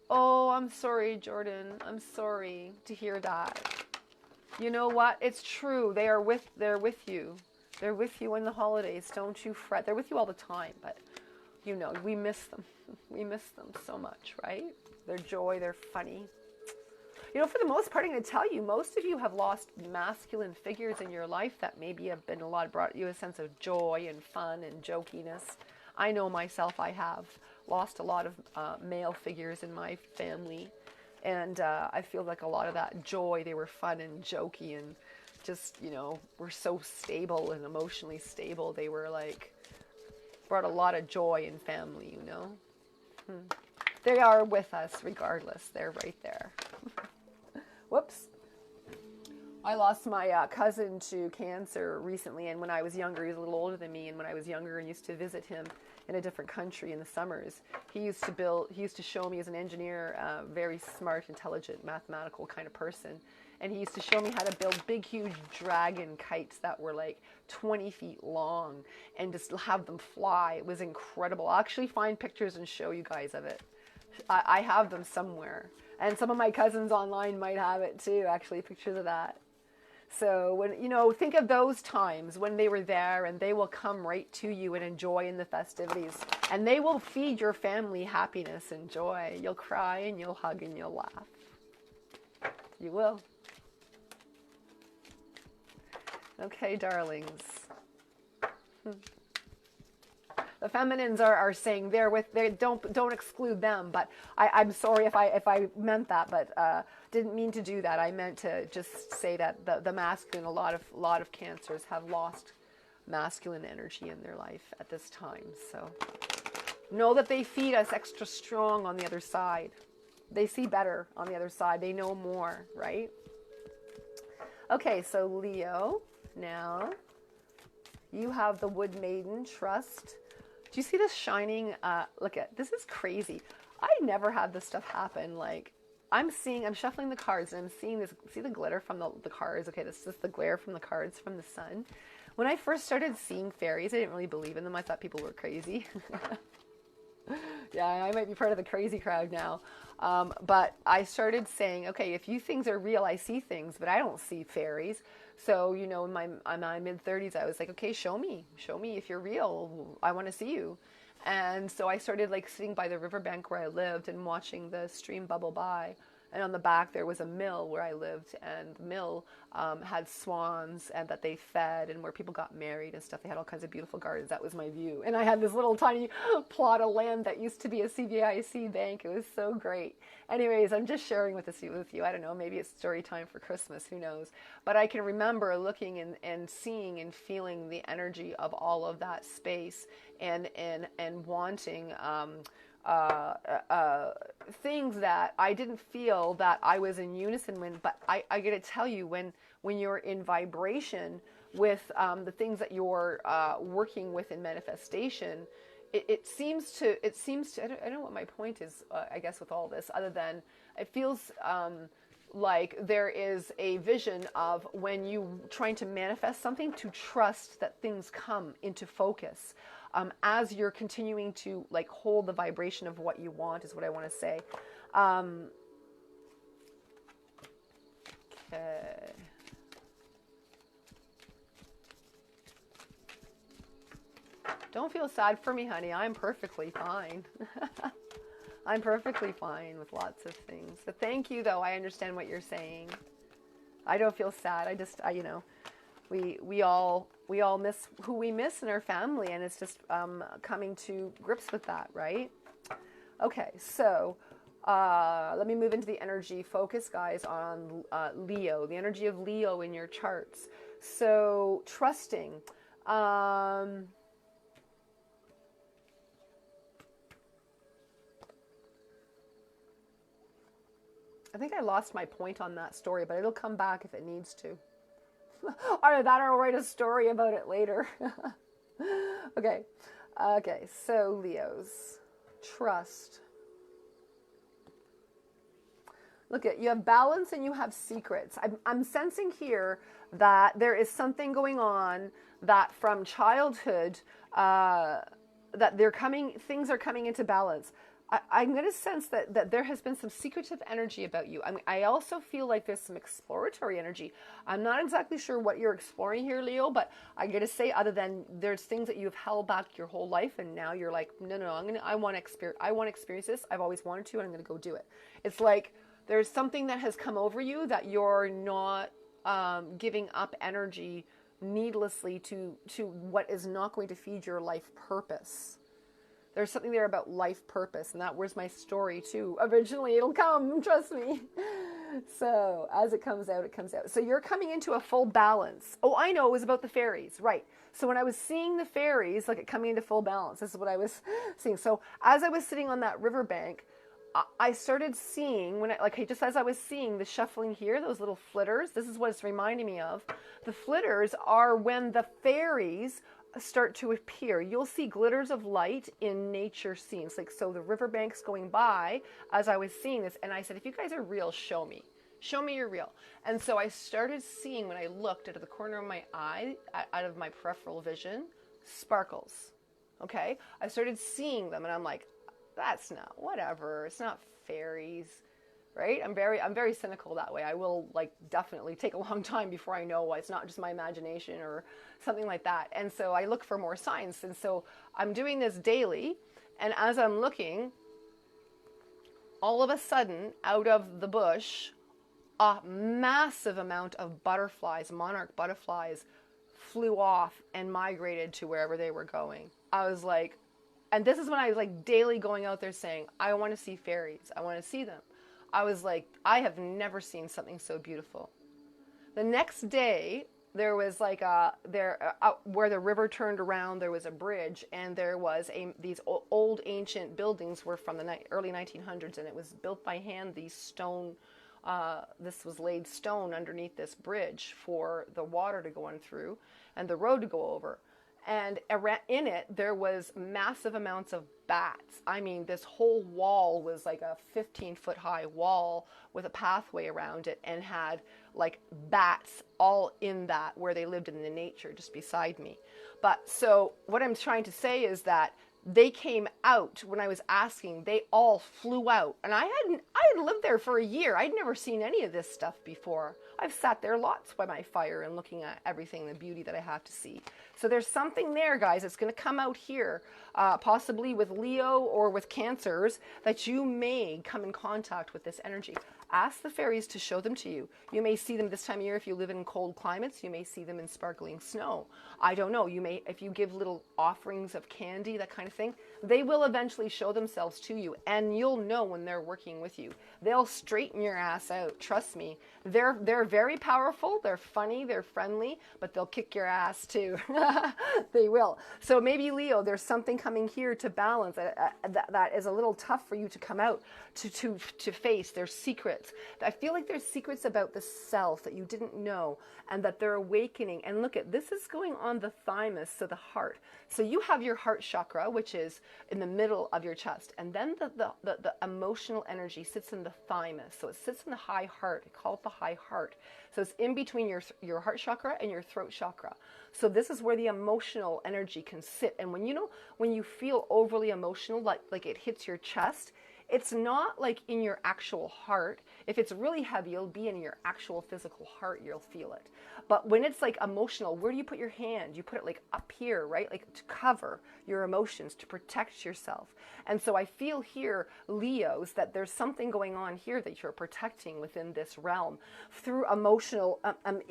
Oh, I'm sorry, Jordan. I'm sorry to hear that. You know what? It's true. They're with you. They're with you in the holidays. Don't you fret. They're with you all the time, but you know, we miss them. We miss them so much, right? Their joy, they're funny. You know, for the most part, I'm going to tell you, most of you have lost masculine figures in your life that maybe have been brought you a sense of joy and fun and jokiness. I know myself, I have lost a lot of male figures in my family. And I feel like a lot of that joy, they were fun and jokey and just, you know, were so stable and emotionally stable. They were like, brought a lot of joy in family, you know. They are with us regardless. They're right there. Whoops. I lost my cousin to cancer recently, and when I was younger, he was a little older than me, and when I was younger and used to visit him, in a different country in the summers. He used to show me as an engineer, very smart, intelligent, mathematical kind of person. And he used to show me how to build big, huge dragon kites that were like 20 feet long and just have them fly. It was incredible. I'll actually find pictures and show you guys of it. I have them somewhere. And some of my cousins online might have it too, actually, pictures of that. So when, you know, think of those times when they were there, and they will come right to you and enjoy in the festivities. And they will feed your family happiness and joy. You'll cry and you'll hug and you'll laugh. You will. Okay, darlings. The feminines are saying don't exclude them, but I'm sorry if I meant that, but didn't mean to do that. I meant to just say that the masculine, a lot of cancers have lost masculine energy in their life at this time. So know that they feed us extra strong on the other side. They see better on the other side. They know more, right? Okay, so Leo, now you have the Wood Maiden, Trust. Do you see this shining? Look at, this is crazy. I never had this stuff happen. Like, I'm shuffling the cards and I'm seeing this, see the glitter from the cards? Okay, this is the glare from the cards from the sun. When I first started seeing fairies, I didn't really believe in them. I thought people were crazy. Yeah, I might be part of the crazy crowd now. But I started saying, okay, if you things are real, I see things, but I don't see fairies. So, you know, in my mid-30s, I was like, okay, show me if you're real. I want to see you. And so I started like sitting by the riverbank where I lived and watching the stream bubble by. And on the back, there was a mill where I lived, and the mill had swans and that they fed, and where people got married and stuff. They had all kinds of beautiful gardens. That was my view. And I had this little tiny plot of land that used to be a CBIC bank. It was so great. Anyways, I'm just sharing with you. I don't know, maybe it's story time for Christmas, who knows. But I can remember looking and seeing and feeling the energy of all of that space and wanting things that I didn't feel that I was in unison with. But I got to tell you, when you're in vibration with the things that you're working with in manifestation, it seems to I don't know what my point is, I guess, with all this, other than it feels like there is a vision of when you trying to manifest something, to trust that things come into focus. As you're continuing to like hold the vibration of what you want, is what I want to say. Okay. Don't feel sad for me, honey. I'm perfectly fine. I'm perfectly fine with lots of things. But thank you, though. I understand what you're saying. I don't feel sad. You know, we all miss who we miss in our family, and it's just coming to grips with that, right? Okay, so let me move into the energy focus, guys, on Leo, the energy of Leo in your charts. So trusting. I think I lost my point on that story, but it'll come back if it needs to. Either that or I'll write a story about it later. Okay. Okay, so Leos. Trust. Look at, you have balance and you have secrets. I'm sensing here that there is something going on that from childhood, that things are coming into balance. I'm going to sense that there has been some secretive energy about you. I also feel like there's some exploratory energy. I'm not exactly sure what you're exploring here, Leo, but I got to say, other than there's things that you've held back your whole life, and now you're like, no, I want to experience this. I've always wanted to, and I'm going to go do it. It's like there's something that has come over you that you're not giving up energy needlessly to what is not going to feed your life purpose. There's something there about life purpose, and that was my story too. Eventually it'll come, trust me. So as it comes out, it comes out. So you're coming into a full balance. Oh, I know, it was about the fairies, right. So when I was seeing the fairies, like it coming into full balance, this is what I was seeing. So as I was sitting on that riverbank, I started seeing, just as I was seeing the shuffling here, those little flitters, this is what it's reminding me of. The flitters are when the fairies start to appear. You'll see glitters of light in nature scenes. Like, so the riverbanks going by as I was seeing this, and I said, if you guys are real, show me. Show me you're real. And so I started seeing, when I looked out of the corner of my eye, out of my peripheral vision, sparkles. Okay? I started seeing them, and I'm like, that's not, whatever. It's not fairies. Right? I'm very cynical that way. I will like definitely take a long time before I know it's not just my imagination or something like that. And so I look for more signs. And so I'm doing this daily. And as I'm looking, all of a sudden, out of the bush, a massive amount of butterflies, monarch butterflies, flew off and migrated to wherever they were going. I was like, and this is when I was like daily going out there saying, I want to see fairies. I want to see them. I was like, I have never seen something so beautiful. The next day, there was like where the river turned around, there was a bridge, and there was these old ancient buildings were from the early 1900s, and it was built by hand. These stone, this was laid stone underneath this bridge for the water to go on through and the road to go over. And in it, there was massive amounts of bats. I mean, this whole wall was like a 15-foot high wall with a pathway around it, and had like bats all in that where they lived in the nature just beside me. But so what I'm trying to say is that they came out when I was asking. They all flew out, and I had lived there for a year. I'd never seen any of this stuff before. I've sat there lots by my fire and looking at everything, the beauty that I have to see. So there's something there, guys, that's going to come out here, possibly with Leo or with Cancers, that you may come in contact with this energy. Ask the fairies to show them to you. You may see them this time of year if you live in cold climates. You may see them in sparkling snow. I don't know. You may, if you give little offerings of candy, that kind of thing, they will eventually show themselves to you, and you'll know when they're working with you. They'll straighten your ass out. Trust me. They're very powerful. They're funny. They're friendly, but they'll kick your ass too. They will. So maybe Leo, there's something coming here to balance that is a little tough for you to come out to face. There's secrets. I feel like there's secrets about the self that you didn't know, and that they're awakening. And look at this is going on the thymus, so the heart. So you have your heart chakra, which is in the middle of your chest, and then the emotional energy sits in the thymus. So it sits in the high heart. I call it the high heart. So it's in between your heart chakra and your throat chakra. So this is where the emotional energy can sit. And when you feel overly emotional, like it hits your chest, it's not like in your actual heart. If it's really heavy, it'll be in your actual physical heart. You'll feel it. But when it's like emotional, where do you put your hand? You put it like up here, right? Like to cover your emotions, to protect yourself. And so I feel here, Leos, that there's something going on here that you're protecting within this realm through emotional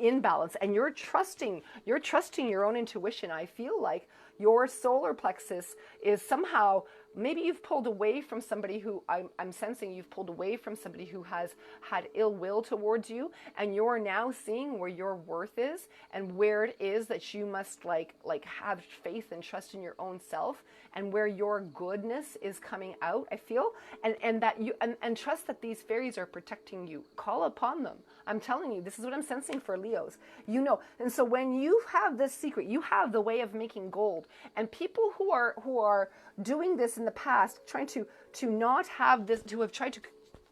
imbalance. And you're trusting your own intuition. I feel like your solar plexus is somehow, maybe you've pulled away from somebody who, I'm sensing you've pulled away from somebody who has had ill will towards you, and you're now seeing where your worth is and where it is that you must like have faith and trust in your own self, and where your goodness is coming out, I feel, and that you, and trust that these fairies are protecting you. Call upon them. I'm telling you, this is what I'm sensing for Leos. You know, and so when you have this secret, you have the way of making gold, and people who are doing this in the past, trying to not have this, to have tried to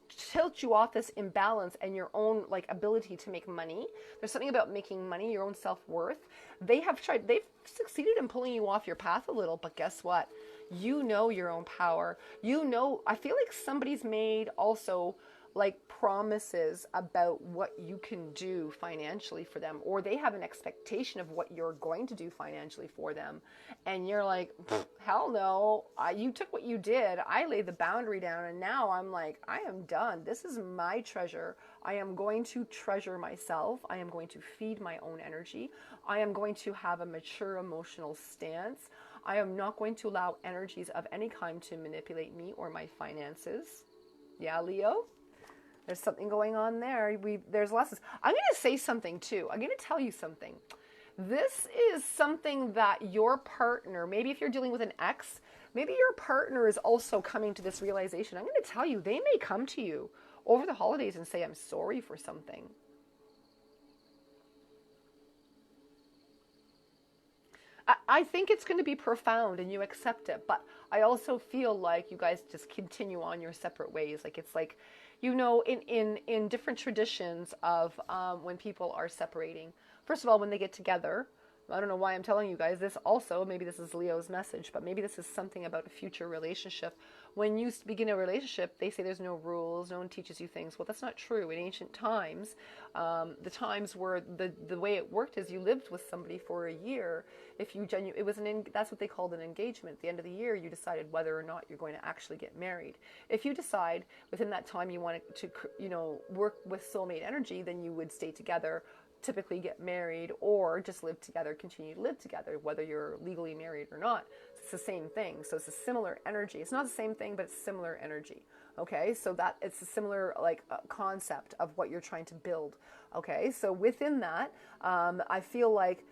tilt you off this imbalance and your own like ability to make money. There's something about making money, your own self-worth. They've succeeded in pulling you off your path a little, but guess what? You know your own power. You know, I feel like somebody's made also like promises about what you can do financially for them, or they have an expectation of what you're going to do financially for them, and you're like, hell no, you took what you did, I laid the boundary down, and now I'm like, I am done. This is my treasure. I am going to treasure myself. I am going to feed my own energy. I am going to have a mature emotional stance. I am not going to allow energies of any kind to manipulate me or my finances. Yeah, Leo? There's something going on there. There's lessons. I'm going to say something too. I'm going to tell you something. This is something that your partner, maybe if you're dealing with an ex, maybe your partner is also coming to this realization. I'm going to tell you, they may come to you over the holidays and say, I'm sorry for something. I think it's going to be profound and you accept it, but I also feel like you guys just continue on your separate ways. Like it's like, you know, in different traditions of when people are separating. First of all, when they get together, I don't know why I'm telling you guys this also, maybe this is Leo's message, but maybe this is something about a future relationship. When you begin a relationship, they say there's no rules, no one teaches you things. Well, that's not true. In ancient times, the times where the way it worked is you lived with somebody for a year. If you that's what they called an engagement. At the end of the year, you decided whether or not you're going to actually get married. If you decide within that time you wanted to, you know, work with soulmate energy, then you would stay together, typically get married, or just live together, continue to live together, whether you're legally married or not. It's the same thing. So it's a similar energy. It's not the same thing, but it's similar energy. Okay, so that it's a similar like concept of what you're trying to build. Okay, so within that, I feel like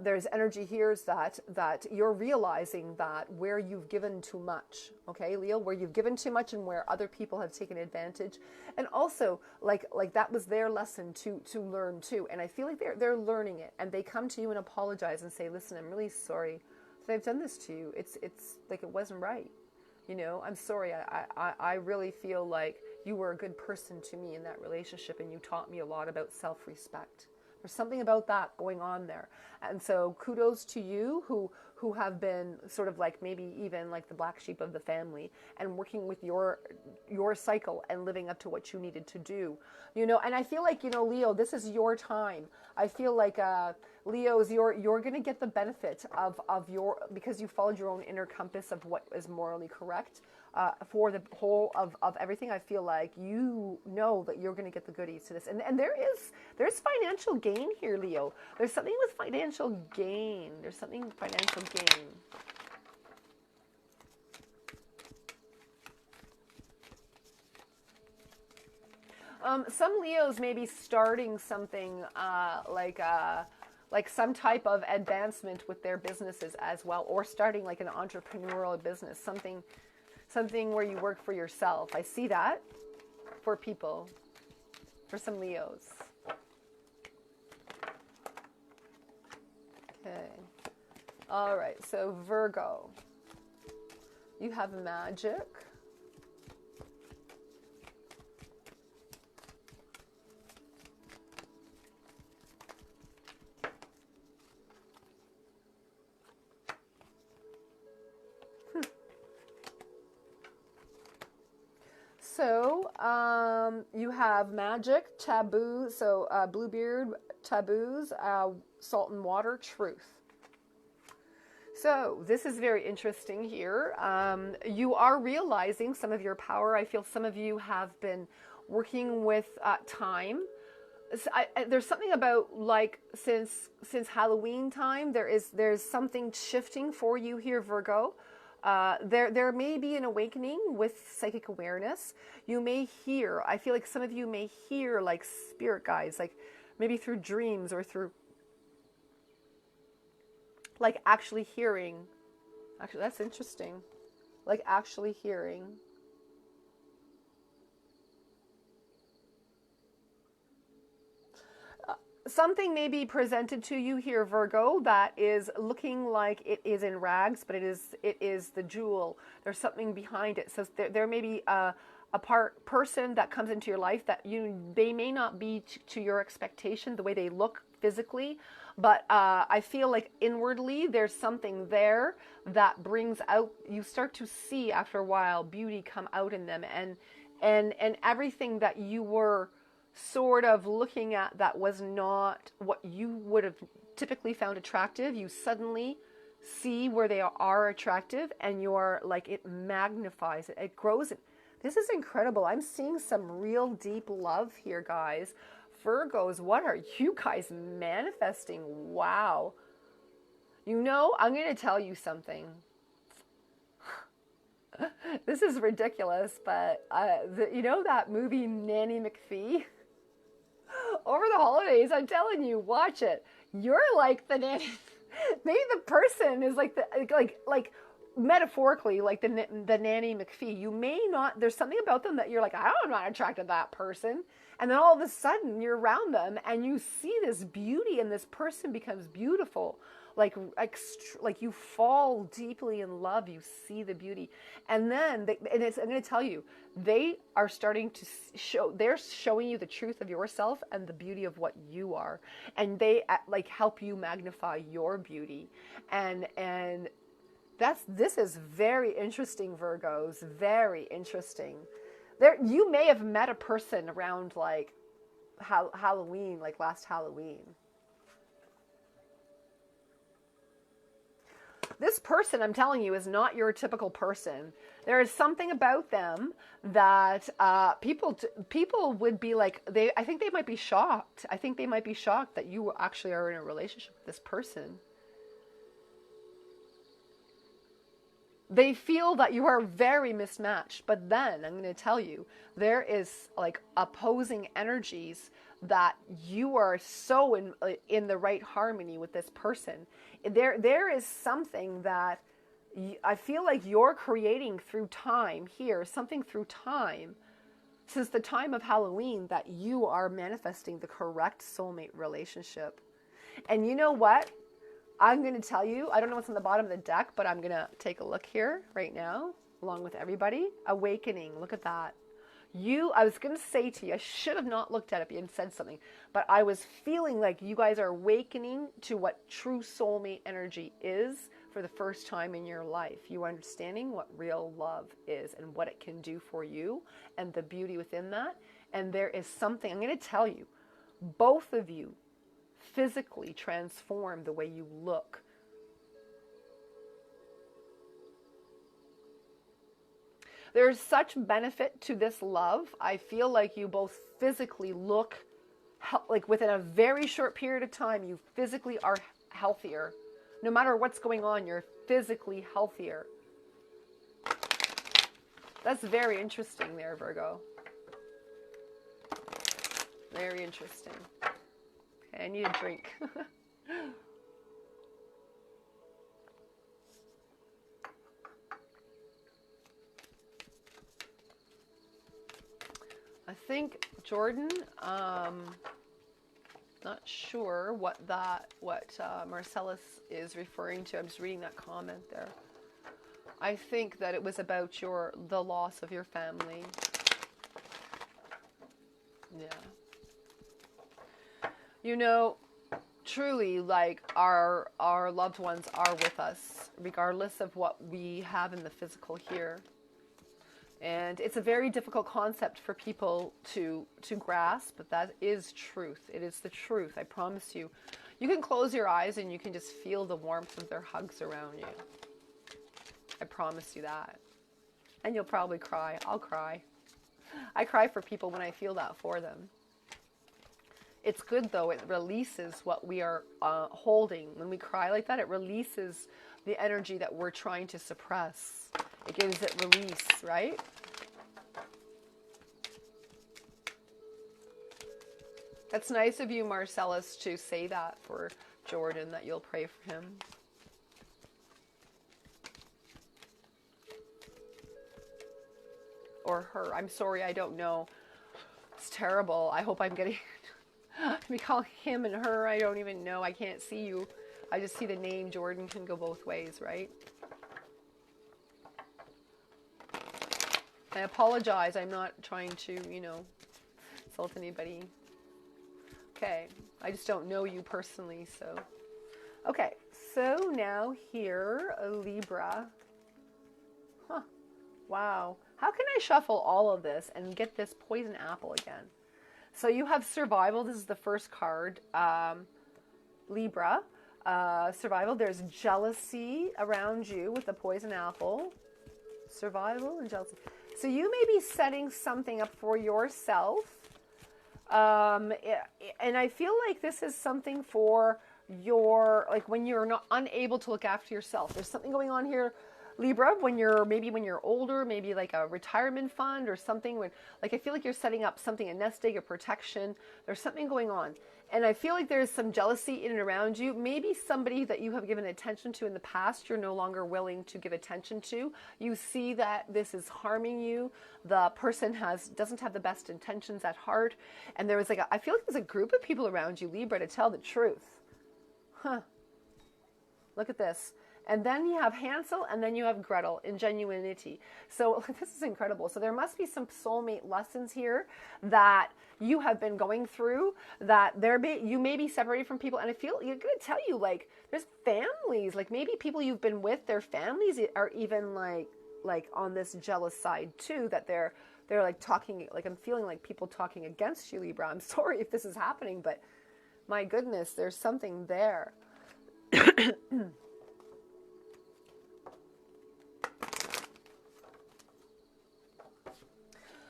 there's energy here is that you're realizing that where you've given too much, okay, Leo, where you've given too much and where other people have taken advantage, and also like that was their lesson to learn too. And I feel like they're learning it, and they come to you and apologize and say, listen, I'm really sorry that I've done this to you. It's like it wasn't right. You know, I'm sorry. I really feel like you were a good person to me in that relationship, and you taught me a lot about self-respect. There's something about that going on there. And so kudos to you who have been sort of like maybe even like the black sheep of the family and working with your cycle and living up to what you needed to do. You know, and I feel like, you know, Leo, this is your time. I feel like Leo's you're going to get the benefit of your, because you followed your own inner compass of what is morally correct. For the whole of everything, I feel like you know that you're going to get the goodies to this. And there's financial gain here, Leo. There's something with financial gain. There's something financial gain. Some Leos may be starting something like some type of advancement with their businesses as well, or starting like an entrepreneurial business, something where you work for yourself. I see that for people, for some Leos. Okay. All right, so Virgo, you have magic. So you have magic, taboo, so Bluebeard, taboos, salt and water, truth. So this is very interesting here. You are realizing some of your power. I feel some of you have been working with time. There's something about like since Halloween time, there's something shifting for you here, Virgo. There may be an awakening with psychic awareness. You may hear, I feel like some of you may hear like spirit guides, like maybe through dreams or through like actually hearing. Actually, that's interesting. Like actually hearing. Something may be presented to you here, Virgo, that is looking like it is in rags, but it is the jewel. There's something behind it. So there may be a person that comes into your life that they may not be to your expectation, the way they look physically, but I feel like inwardly there's something there that brings out, you start to see after a while beauty come out in them, and everything that you were sort of looking at that was not what you would have typically found attractive, you suddenly see where they are attractive, and you're like, it magnifies it, it grows it. This is incredible. I'm seeing some real deep love here, guys. Virgos, what are you guys manifesting? Wow. You know, I'm going to tell you something. This is ridiculous, but you know that movie Nanny McPhee? Over the holidays, I'm telling you, watch it. You're like the nanny. Maybe the person is like the like metaphorically like the Nanny McPhee. You may not. There's something about them that you're like, I'm not attracted to that person, And then all of a sudden you're around them and you see this beauty, and this person becomes beautiful. Like you fall deeply in love, you see the beauty. And then, I'm going to tell you, they are starting to they're showing you the truth of yourself and the beauty of what you are. And they like help you magnify your beauty. And this is very interesting, Virgos, very interesting. You may have met a person around like Halloween, like last Halloween. This person, I'm telling you, is not your typical person. There is something about them that people would be like, I think they might be shocked. I think they might be shocked that you actually are in a relationship with this person. They feel that you are very mismatched. But then, I'm going to tell you, there is like opposing energies that you are so in the right harmony with this person. There is something that I feel like you're creating through time here, something through time, since the time of Halloween, that you are manifesting the correct soulmate relationship. And you know what? I'm going to tell you, I don't know what's on the bottom of the deck, but I'm going to take a look here right now, along with everybody. Awakening, look at that. I was going to say to you, I should have not looked at it and said something, but I was feeling like you guys are awakening to what true soulmate energy is for the first time in your life. You are understanding what real love is and what it can do for you and the beauty within that. And there is something, I'm going to tell you, both of you physically transform the way you look. There's such benefit to this love. I feel like you both physically look, like within a very short period of time, you physically are healthier. No matter what's going on, you're physically healthier. That's very interesting there, Virgo. Very interesting. Okay, I need a drink. I think Jordan, not sure what Marcellus is referring to. I'm just reading that comment there. I think that it was about the loss of your family. Yeah. You know, truly, like our loved ones are with us, regardless of what we have in the physical here. And it's a very difficult concept for people to grasp, but that is truth. It is the truth, I promise you. You can close your eyes and you can just feel the warmth of their hugs around you. I promise you that. And you'll probably cry. I'll cry. I cry for people when I feel that for them. It's good though. It releases what we are holding. When we cry like that, it releases the energy that we're trying to suppress. It gives it release, right? That's nice of you, Marcellus, to say that for Jordan, that you'll pray for him. Or her. I'm sorry, I don't know. It's terrible. I hope I'm getting... we call him and her. I don't even know. I can't see you. I just see the name. Jordan can go both ways, right? I apologize. I'm not trying to, insult anybody. Okay. I just don't know you personally, so. Okay. So now here, a Libra. Huh. Wow. How can I shuffle all of this and get this poison apple again? So you have survival. This is the first card. Libra. Survival. There's jealousy around you with the poison apple. Survival and jealousy. So you may be setting something up for yourself. And I feel like this is something for when you're not unable to look after yourself. There's something going on here, Libra, when you're older, maybe like a retirement fund or something. I feel like you're setting up something, a nest egg, a protection. There's something going on. And I feel like there's some jealousy in and around you. Maybe somebody that you have given attention to in the past, you're no longer willing to give attention to. You see that this is harming you. The person doesn't have the best intentions at heart. And there was I feel like there's a group of people around you, Libra, to tell the truth. Huh. Look at this. And then you have Hansel, and then you have Gretel, ingenuity. So this is incredible. So there must be some soulmate lessons here that you have been going through, that you may be separated from people. And I feel you're going to tell you, there's families, maybe people you've been with, their families are even like on this jealous side too, that they're talking, I'm feeling like people talking against you, Libra. I'm sorry if this is happening, but my goodness, there's something there.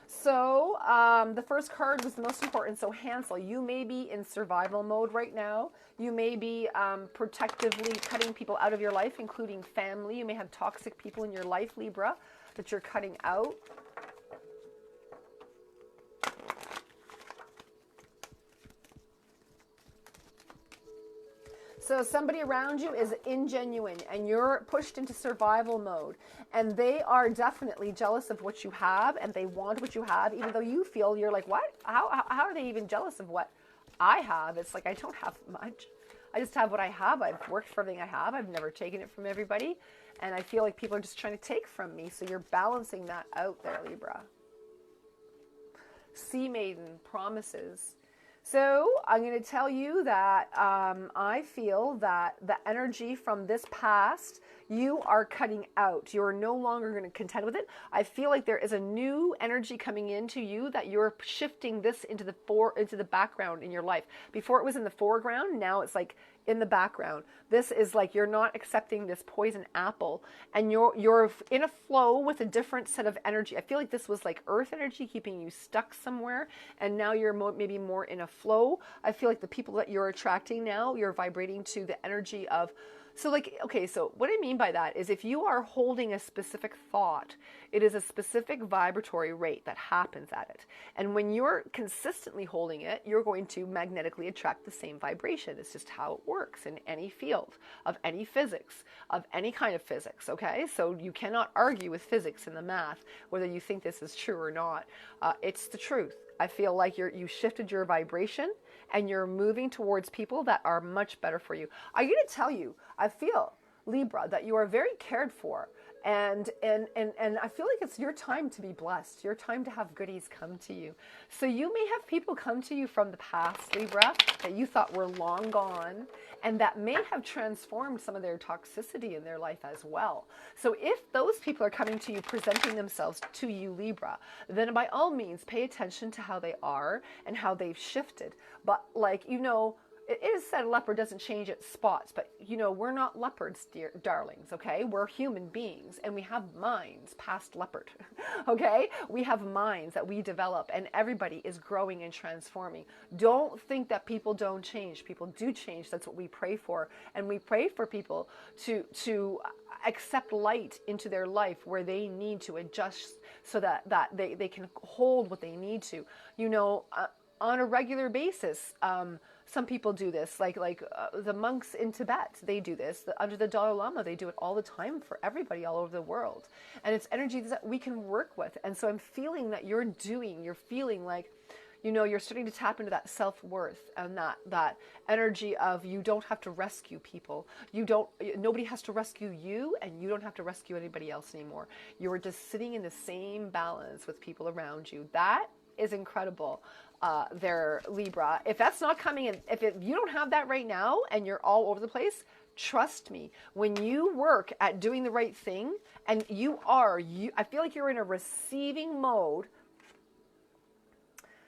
So the first card was the most important. So Hansel, you may be in survival mode right now. You may be protectively cutting people out of your life, including family. You may have toxic people in your life, Libra, that you're cutting out. So somebody around you is ingenuine and you're pushed into survival mode, and they are definitely jealous of what you have and they want what you have, even though you feel you're like, what? How are they even jealous of what I have? It's like, I don't have much. I just have what I have. I've worked for everything I have. I've never taken it from everybody. And I feel like people are just trying to take from me. So you're balancing that out there, Libra. Sea Maiden, promises. So I'm going to tell you that I feel that the energy from this past, you are cutting out. You're no longer going to contend with it. I feel like there is a new energy coming into you, that you're shifting this into the background in your life. Before it was in the foreground, now it's like in the background. This is like you're not accepting this poison apple, and you're in a flow with a different set of energy. I feel like this was like earth energy keeping you stuck somewhere, and now you're maybe more in a flow. I feel like the people that you're attracting now, you're vibrating to the energy of. So okay, so what I mean by that is if you are holding a specific thought, it is a specific vibratory rate that happens at it. And when you're consistently holding it, you're going to magnetically attract the same vibration. It's just how it works in any field of any physics, of any kind of physics, okay? So you cannot argue with physics and the math, whether you think this is true or not. It's the truth. I feel like you shifted your vibration and you're moving towards people that are much better for you. I'm going to tell you, I feel, Libra, that you are very cared for. And I feel like it's your time to be blessed, your time to have goodies come to you. So you may have people come to you from the past, Libra, that you thought were long gone, and that may have transformed some of their toxicity in their life as well. So if those people are coming to you, presenting themselves to you, Libra, then by all means, pay attention to how they are and how they've shifted. But it is said leopard doesn't change its spots, but we're not leopards, darlings, okay? We're human beings, and we have minds past leopard, okay? We have minds that we develop, and everybody is growing and transforming. Don't think that people don't change. People do change. That's what we pray for. And we pray for people to accept light into their life where they need to adjust so that they can hold what they need to. On a regular basis, some people do this, like the monks in Tibet, they do this. Under the Dalai Lama, they do it all the time for everybody all over the world. And it's energies that we can work with. And so I'm feeling that you're feeling like, you're starting to tap into that self-worth and that energy of you don't have to rescue people. Nobody has to rescue you, and you don't have to rescue anybody else anymore. You're just sitting in the same balance with people around you. That is incredible. There, Libra. If that's not coming in, if you don't have that right now and you're all over the place, trust me, when you work at doing the right thing, and I feel like you're in a receiving mode.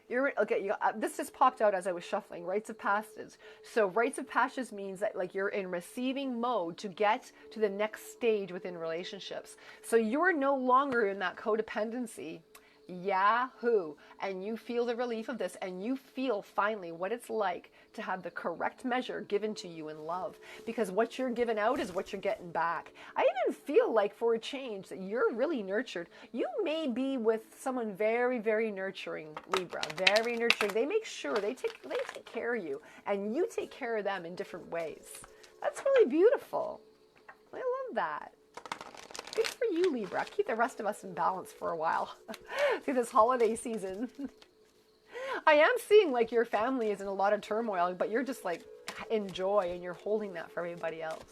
This just popped out as I was shuffling, rites of passage. So rites of passage means that you're in receiving mode to get to the next stage within relationships. So you're no longer in that codependency Yahoo! And you feel the relief of this, and you feel finally what it's like to have the correct measure given to you in love. Because what you're giving out is what you're getting back. I even feel like, for a change, that you're really nurtured. You may be with someone very, very nurturing, Libra. Very nurturing. They make sure they take care of you, and you take care of them in different ways. That's really beautiful. I love that. Good for you, Libra. Keep the rest of us in balance for a while through this holiday season. I am seeing like your family is in a lot of turmoil, but you're just like in joy, and you're holding that for everybody else.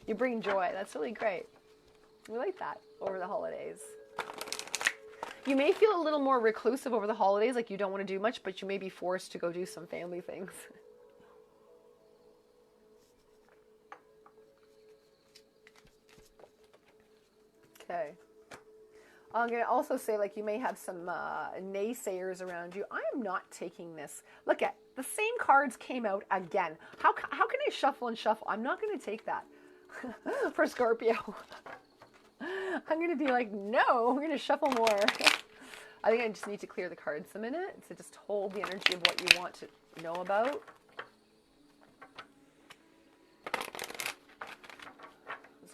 You bring joy. That's really great. We like that over the holidays. You may feel a little more reclusive over the holidays, like you don't want to do much, but you may be forced to go do some family things. Okay. I'm going to also say, like, you may have some naysayers around you. I am not taking this. Look at the same cards came out again. How can I shuffle and shuffle? I'm not going to take that for Scorpio. I'm going to be like, no, we're going to shuffle more. I think I just need to clear the cards a minute to just hold the energy of what you want to know about.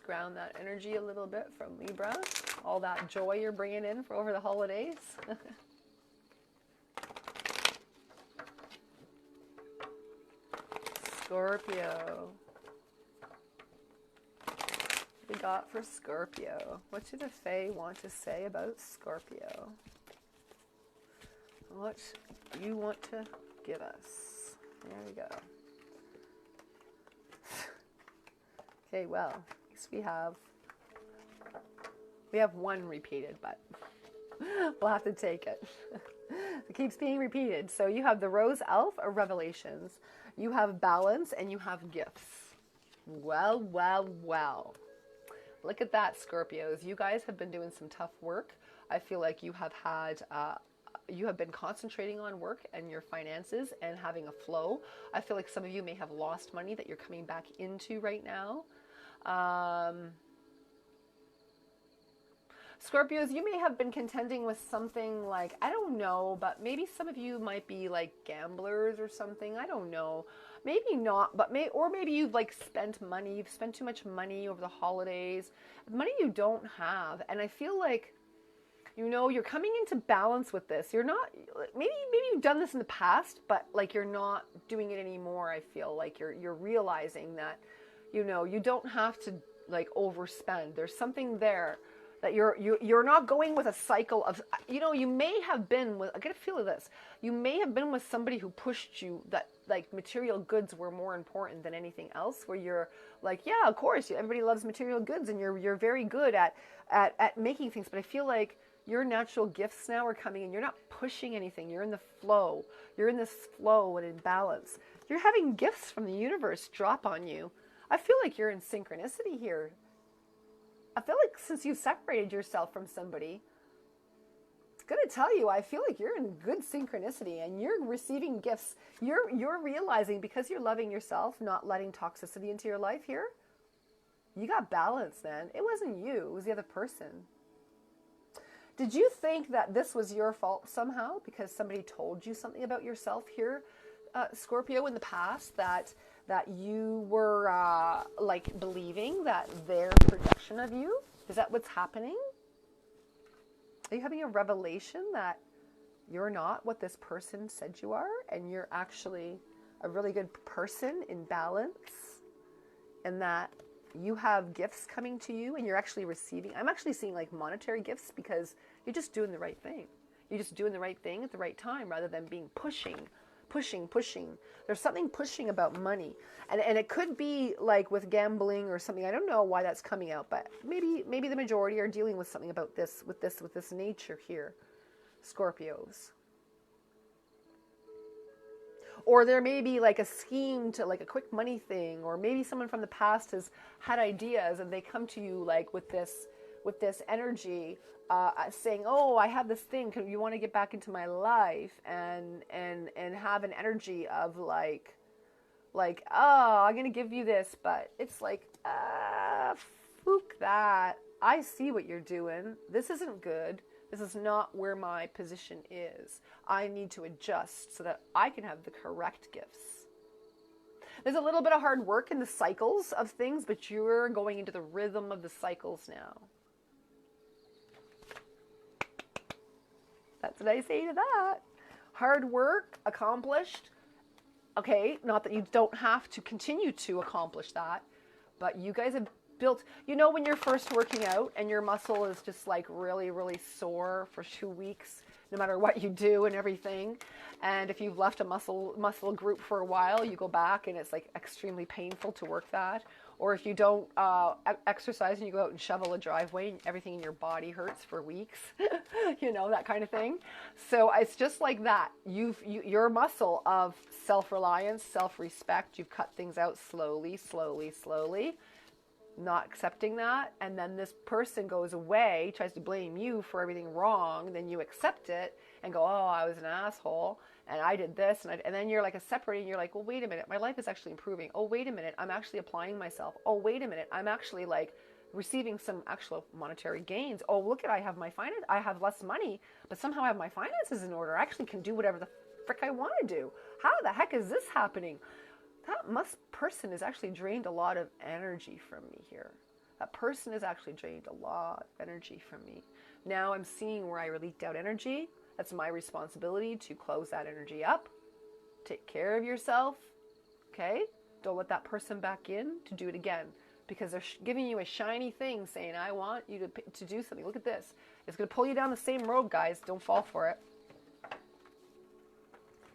Ground that energy a little bit from Libra. All that joy you're bringing in for over the holidays. Scorpio. What we got for Scorpio? What do the Fae want to say about Scorpio? What do you want to give us? There we go. Okay, well, we have one repeated, but we'll have to take it. It keeps being repeated. So you have the Rose Elf of Revelations, you have balance, and you have gifts. Well, well, well. Look at that, Scorpios. You guys have been doing some tough work. I feel like you have had you have been concentrating on work and your finances and having a flow. I feel like some of you may have lost money that you're coming back into right now. Scorpios, you may have been contending with something like, I don't know, but maybe some of you might be like gamblers or something. I don't know. Maybe not, but maybe you've like spent money. You've spent too much money over the holidays. Money you don't have. And I feel like, you know, you're coming into balance with this. You're not, maybe you've done this in the past, but like you're not doing it anymore. I feel like you're realizing that, you know, you don't have to like overspend. There's something there that you're not going with a cycle of, you know, you may have been with, I get a feel of this. You may have been with somebody who pushed you that like material goods were more important than anything else, where you're like, yeah, of course, everybody loves material goods and you're very good at making things. But I feel like your natural gifts now are coming and you're not pushing anything. You're in the flow. You're in this flow and in balance. You're having gifts from the universe drop on you. I feel like you're in synchronicity here. I feel like since you separated yourself from somebody, it's going to tell you, I feel like you're in good synchronicity and you're receiving gifts. You're realizing, because you're loving yourself, not letting toxicity into your life here, you got balance, man. It wasn't you. It was the other person. Did you think that this was your fault somehow because somebody told you something about yourself here, Scorpio, in the past, that you were like believing that their projection of you? Is that what's happening? Are you having a revelation that you're not what this person said you are, and you're actually a really good person in balance, and that you have gifts coming to you and you're actually receiving? I'm actually seeing like monetary gifts because you're just doing the right thing. You're just doing the right thing at the right time rather than being pushing. There's something pushing about money. And it could be like with gambling or something. I don't know why that's coming out, but maybe the majority are dealing with something about this, with this nature here, Scorpios. Or there may be like a scheme to like a quick money thing, or maybe someone from the past has had ideas and they come to you like with this energy, saying, oh, I have this thing, you want to get back into my life, and have an energy of like, oh, I'm going to give you this, but it's like, fuck that. I see what you're doing. This isn't good. This is not where my position is. I need to adjust so that I can have the correct gifts. There's a little bit of hard work in the cycles of things, but you're going into the rhythm of the cycles now. That's what I say to that. Hard work accomplished. Okay, not that you don't have to continue to accomplish that, but you guys have built, you know, when you're first working out and your muscle is just like really, really sore for 2 weeks, no matter what you do and everything. And if you've left a muscle group for a while, you go back and it's like extremely painful to work that. Or if you don't exercise and you go out and shovel a driveway and everything in your body hurts for weeks, you know, that kind of thing. So it's just like that. Your muscle of self-reliance, self-respect, you've cut things out slowly, slowly, slowly, not accepting that. And then this person goes away, tries to blame you for everything wrong. Then you accept it and go, oh, I was an asshole. And I did this, and then you're like separating. You're like, well, wait a minute, my life is actually improving. Oh, wait a minute, I'm actually applying myself. Oh, wait a minute, I'm actually like receiving some actual monetary gains. Oh, look at, I have my finance. I have less money, but somehow I have my finances in order. I actually can do whatever the frick I want to do. How the heck is this happening? That person has actually drained a lot of energy from me here. That person has actually drained a lot of energy from me. Now I'm seeing where I leaked out energy. That's my responsibility to close that energy up. Take care of yourself, okay? Don't let that person back in to do it again, because they're giving you a shiny thing saying, I want you to do something. Look at this. It's going to pull you down the same road, guys. Don't fall for it.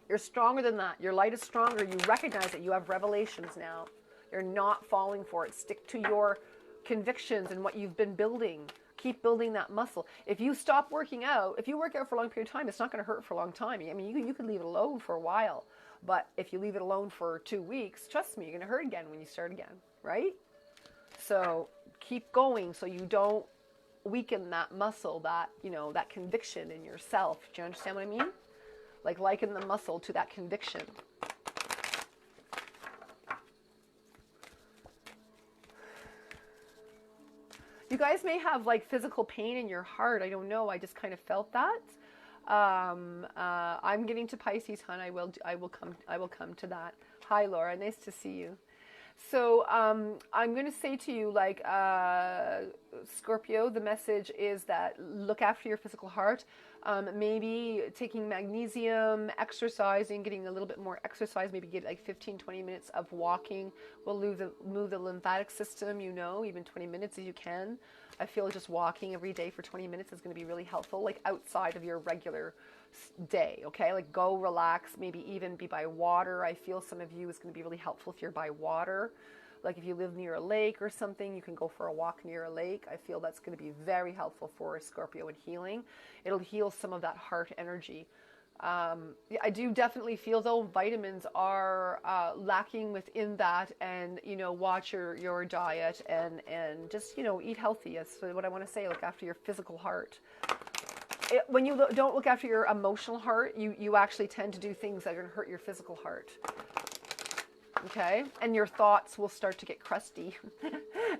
You're stronger than that. Your light is stronger. You recognize it. You have revelations now. You're not falling for it. Stick to your convictions and what you've been building. Keep building that muscle. If you stop working out, if you work out for a long period of time, it's not going to hurt for a long time. I mean, you could leave it alone for a while, but if you leave it alone for 2 weeks, trust me, you're going to hurt again when you start again, right? So keep going so you don't weaken that muscle, that, you know, that conviction in yourself. Do you understand what I mean? Like liken the muscle to that conviction. You guys may have like physical pain in your heart. I don't know. I just kind of felt that. I'm getting to Pisces, hon. I will come to that. Hi, Laura. Nice to see you. So I'm going to say to you, like, Scorpio, the message is that look after your physical heart. Maybe taking magnesium, exercising, getting a little bit more exercise, maybe get like 15-20 minutes of walking will move the lymphatic system, you know, even 20 minutes if you can. I feel just walking every day for 20 minutes is going to be really helpful, like outside of your regular day, okay? Like go relax, maybe even be by water. I feel some of you is going to be really helpful if you're by water. Like if you live near a lake or something, you can go for a walk near a lake. I feel that's going to be very helpful for Scorpio in healing. It'll heal some of that heart energy. I do definitely feel though vitamins are lacking within that, and you know, watch your diet and just, you know, eat healthy. That's what I want to say. Look after your physical heart. When you don't look after your emotional heart, you actually tend to do things that are going to hurt your physical heart. Okay? And your thoughts will start to get crusty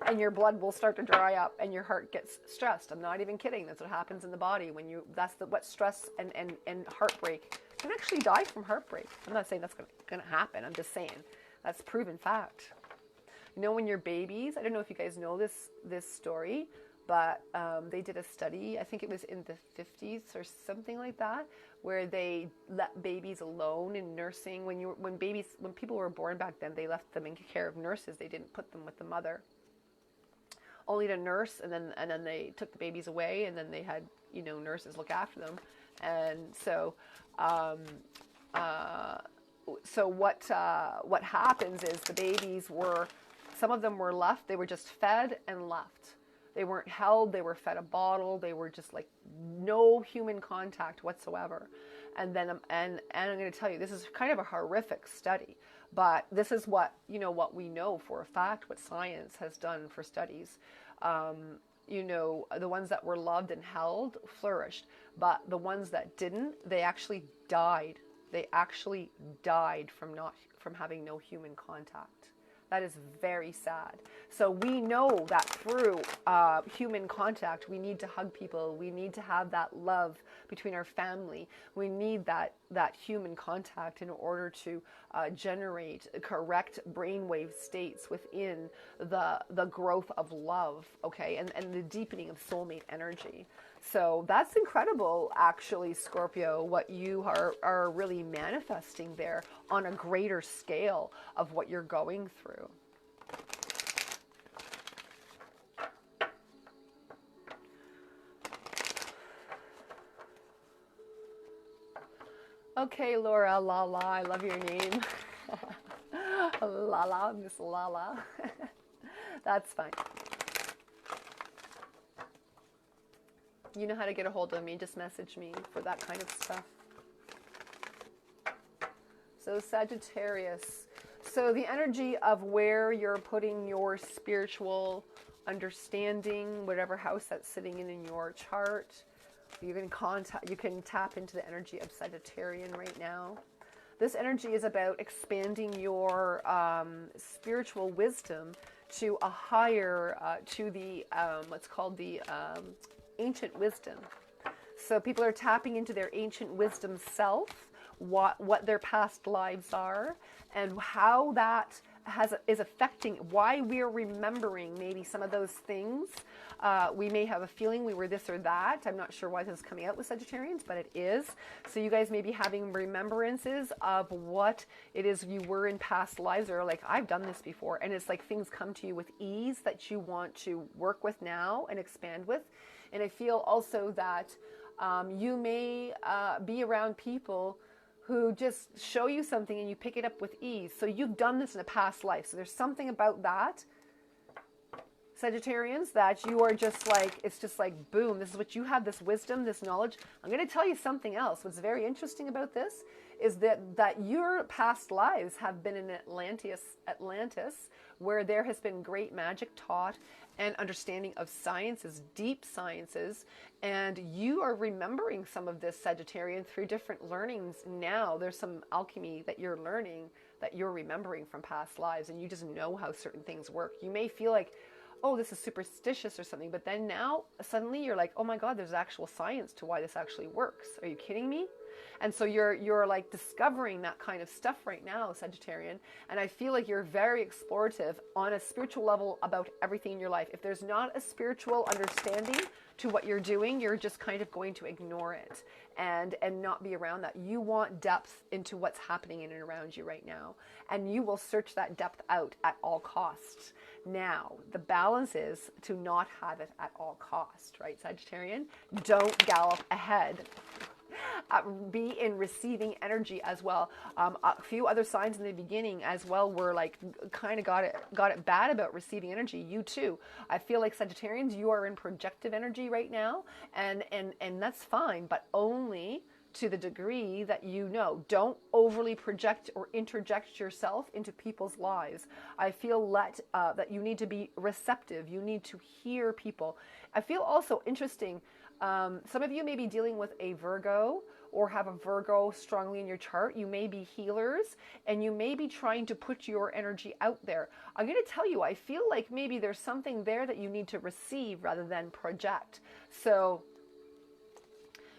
and your blood will start to dry up and your heart gets stressed. I'm not even kidding. That's what happens in the body when what stress and heartbreak. You can actually die from heartbreak. I'm not saying that's going to happen. I'm just saying that's proven fact. You know, when you're babies, I don't know if you guys know this story, but they did a study, I think it was in the 50s or something like that, where they let babies alone in nursing. When people were born back then, they left them in care of nurses. They didn't put them with the mother, only to nurse, and then they took the babies away, and then they had, you know, nurses look after them. And so what happens is the babies some of them were left. They were just fed and left. They weren't held, they were fed a bottle, they were just like no human contact whatsoever. And then, and I'm going to tell you, this is kind of a horrific study, but this is what we know for a fact, what science has done for studies. You know, the ones that were loved and held flourished, but the ones that didn't, they actually died. They actually died from having no human contact. That is very sad. So we know that through human contact, we need to hug people. We need to have that love between our family. We need that human contact in order to generate correct brainwave states within the growth of love, okay, and the deepening of soulmate energy. So that's incredible, actually, Scorpio, what you are really manifesting there on a greater scale of what you're going through. Okay, Laura, Lala, I love your name. Lala, Miss Lala. That's fine. You know how to get a hold of me. Just message me for that kind of stuff. So Sagittarius. So the energy of where you're putting your spiritual understanding, whatever house that's sitting in your chart, you can tap into the energy of Sagittarian right now. This energy is about expanding your spiritual wisdom to a higher, to the what's called the ancient wisdom. So people are tapping into their ancient wisdom self, what their past lives are, and how that is affecting why we're remembering maybe some of those things. We may have a feeling we were this or that. I'm not sure why this is coming out with Sagittarians, but it is. So you guys may be having remembrances of what it is you were in past lives, or like, I've done this before, and it's like things come to you with ease that you want to work with now and expand with. And I feel also that you may be around people who just show you something and you pick it up with ease. So you've done this in a past life. So there's something about that, Sagittarians, that you are just like, it's just like, boom, this is what you have, this wisdom, this knowledge. I'm going to tell you something else. What's very interesting about this is that your past lives have been in Atlantis, where there has been great magic taught and understanding of sciences, deep sciences, and you are remembering some of this, Sagittarian, through different learnings now. There's some alchemy that you're learning that you're remembering from past lives, and you just know how certain things work. You may feel like, oh, this is superstitious or something, but then now suddenly you're like, oh my God, there's actual science to why this actually works. Are you kidding me? And so you're like discovering that kind of stuff right now, Sagittarian. And I feel like you're very explorative on a spiritual level about everything in your life. If there's not a spiritual understanding to what you're doing, you're just kind of going to ignore it and not be around that. You want depth into what's happening in and around you right now. And you will search that depth out at all costs. Now, the balance is to not have it at all costs, right, Sagittarian? Don't gallop ahead. Be in receiving energy as well. A few other signs in the beginning as well were like kind of got it bad about receiving energy. You too. I feel like Sagittarians, you are in projective energy right now, and that's fine, but only to the degree that you know. Don't overly project or interject yourself into people's lives. I feel that you need to be receptive. You need to hear people. I feel also interesting. Some of you may be dealing with a Virgo or have a Virgo strongly in your chart. You may be healers and you may be trying to put your energy out there. I'm going to tell you, I feel like maybe there's something there that you need to receive rather than project. So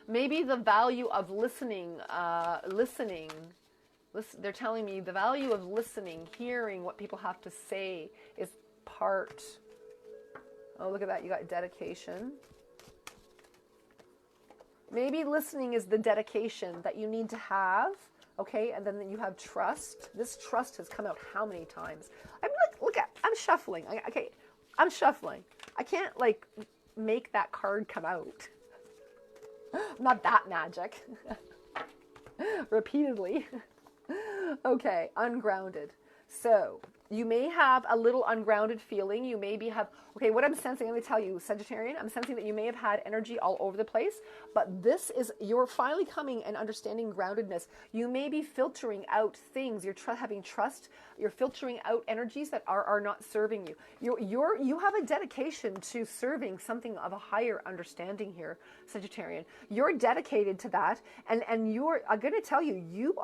maybe the value of listening, they're telling me the value of listening, hearing what people have to say is part. Oh, look at that. You got dedication. Maybe listening is the dedication that you need to have, okay? And then you have trust. This trust has come out how many times? I'm shuffling. Okay, I'm shuffling. I can't like make that card come out. I'm not that magic. Repeatedly. Okay, ungrounded. So you may have a little ungrounded feeling. You maybe have, okay, what I'm sensing, let me tell you, Sagittarian, I'm sensing that you may have had energy all over the place, but this is, you're finally coming and understanding groundedness. You may be filtering out things. You're having trust. You're filtering out energies that are not serving you. You have a dedication to serving something of a higher understanding here, Sagittarian. You're dedicated to that, and I'm going to tell you, you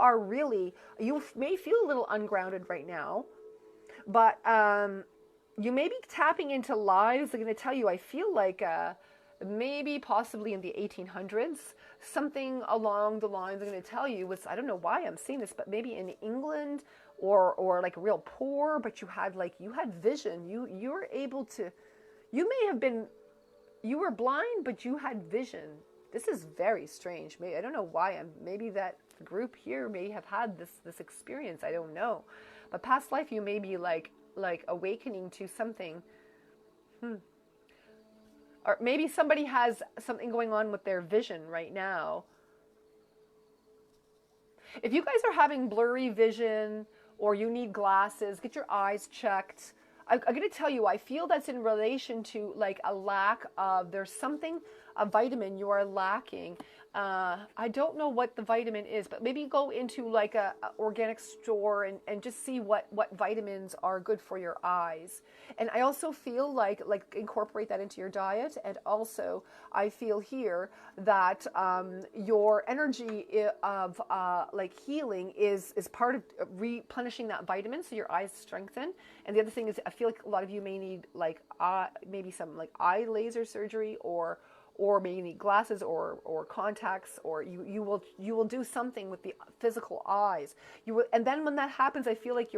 may feel a little ungrounded right now. But you may be tapping into lives. I'm going to tell you, I feel like maybe possibly in the 1800s, something along the lines I'm going to tell you was, I don't know why I'm seeing this, but maybe in England or like real poor, but you had vision. You were able to, you may have been, you were blind, but you had vision. This is very strange. Maybe, I don't know why. Maybe that group here may have had this experience. I don't know. But past life, you may be like awakening to something. Or maybe somebody has something going on with their vision right now. If you guys are having blurry vision or you need glasses, get your eyes checked. I'm going to tell you, I feel that's in relation to like a lack of, there's something, a vitamin you are lacking. I don't know what the vitamin is, but maybe go into like a organic store and just see what vitamins are good for your eyes. And I also feel like incorporate that into your diet. And also I feel here that your energy of like healing is part of replenishing that vitamin so your eyes strengthen. And the other thing is I feel like a lot of you may need like maybe some like eye laser surgery or maybe need glasses or contacts, or you will do something with the physical eyes. You will, and then when that happens, I feel like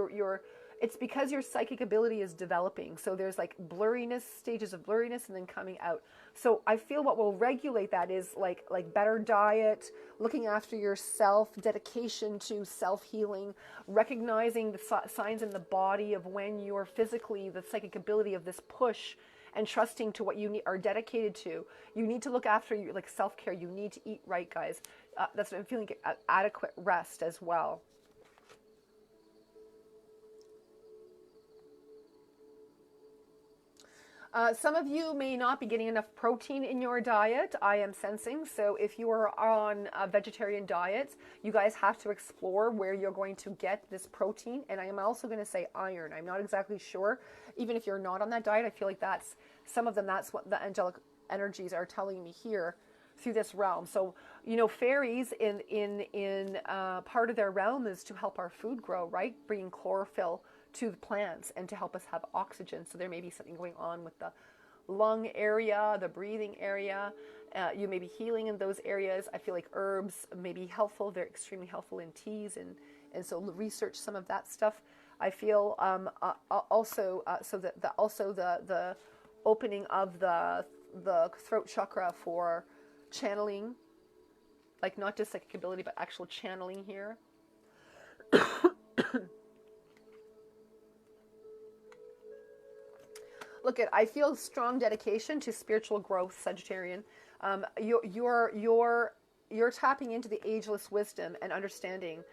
it's because your psychic ability is developing. So there's like blurriness, stages of blurriness, and then coming out. So I feel what will regulate that is like better diet, looking after yourself, dedication to self-healing, recognizing the signs in the body of when you're physically, the psychic ability of this push, and trusting to what you are dedicated to. You need to look after you, like self-care. You need to eat right, guys. That's what I'm feeling, adequate rest as well. Some of you may not be getting enough protein in your diet, I am sensing. So if you are on a vegetarian diet, you guys have to explore where you're going to get this protein. And I am also going to say iron. I'm not exactly sure. Even if you're not on that diet, I feel like that's, some of them, that's what the angelic energies are telling me here through this realm. So, you know, fairies in part of their realm is to help our food grow, right? Bringing chlorophyll to the plants and to help us have oxygen. So there may be something going on with the lung area, the breathing area. You may be healing in those areas. I feel like herbs may be helpful. They're extremely helpful in teas, and so research some of that stuff. I feel also the opening of the throat chakra for channeling, like not just psychic ability, but actual channeling here. Look at, I feel strong dedication to spiritual growth, Sagittarian. You're tapping into the ageless wisdom and understanding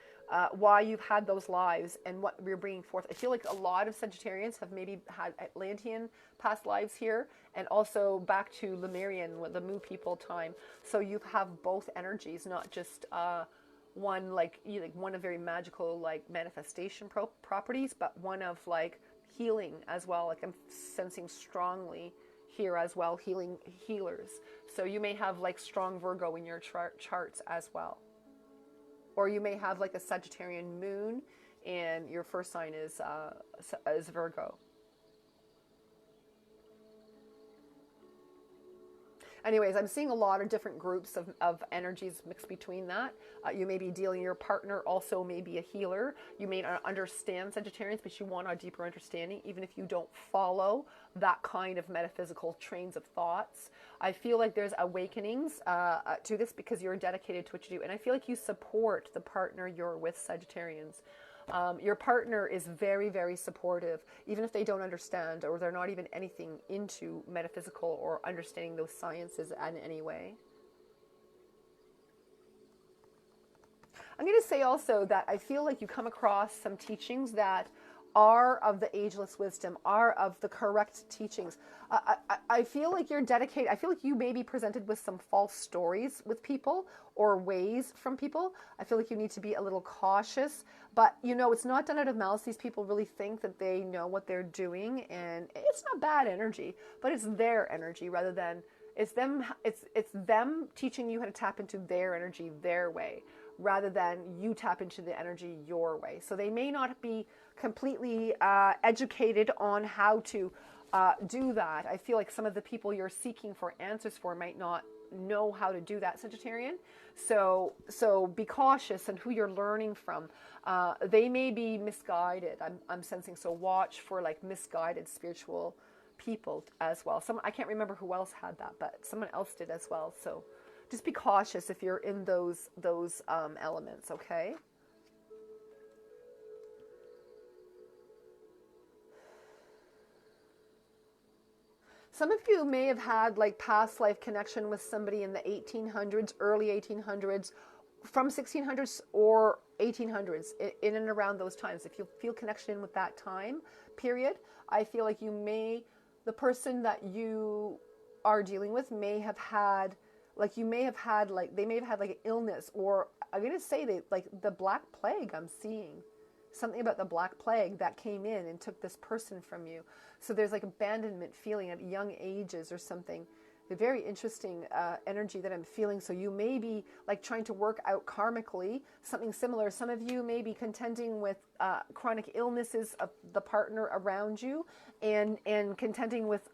why you've had those lives and what we're bringing forth. I feel like a lot of Sagittarians have maybe had Atlantean past lives here, and also back to Lemurian, with the Mu people time. So you have both energies, not just one like one of very magical like manifestation properties, but one of like healing as well. Like I'm sensing strongly here as well, healers. So you may have like strong Virgo in your charts as well. Or you may have like a Sagittarian moon and your first sign is Virgo. Anyways, I'm seeing a lot of different groups of energies mixed between that. You may be dealing, your partner also may be a healer. You may not understand Sagittarians, but you want a deeper understanding, even if you don't follow that kind of metaphysical trains of thoughts. I feel like there's awakenings to this because you're dedicated to what you do. And I feel like you support the partner you're with, Sagittarians. Your partner is very, very supportive, even if they don't understand or they're not even anything into metaphysical or understanding those sciences in any way. I'm going to say also that I feel like you come across some teachings that are of the ageless wisdom, are of the correct teachings. I feel like you're dedicated. I feel like you may be presented with some false stories with people or ways from people. I feel like you need to be a little cautious, but you know, it's not done out of malice. These people really think that they know what they're doing, and it's not bad energy, but it's their energy rather than it's them teaching you how to tap into their energy their way rather than you tap into the energy your way. So they may not be completely educated on how to do that. I feel like some of the people you're seeking for answers for might not know how to do that, Sagittarian. So be cautious in who you're learning from. They may be misguided. I'm sensing. So watch for like misguided spiritual people as well. I can't remember who else had that, but someone else did as well. So just be cautious if you're in those elements. Okay. Some of you may have had like past life connection with somebody in the 1800s, early 1800s, from 1600s or 1800s, in and around those times. If you feel connection with that time period, I feel like the person that you are dealing with may have had, they may have had like an illness, or I'm going to say like the Black Plague. I'm seeing something about the Black Plague that came in and took this person from you. So there's like abandonment feeling at young ages or something. A very interesting energy that I'm feeling. So you may be like trying to work out karmically something similar. Some of you may be contending with chronic illnesses of the partner around you, and contending with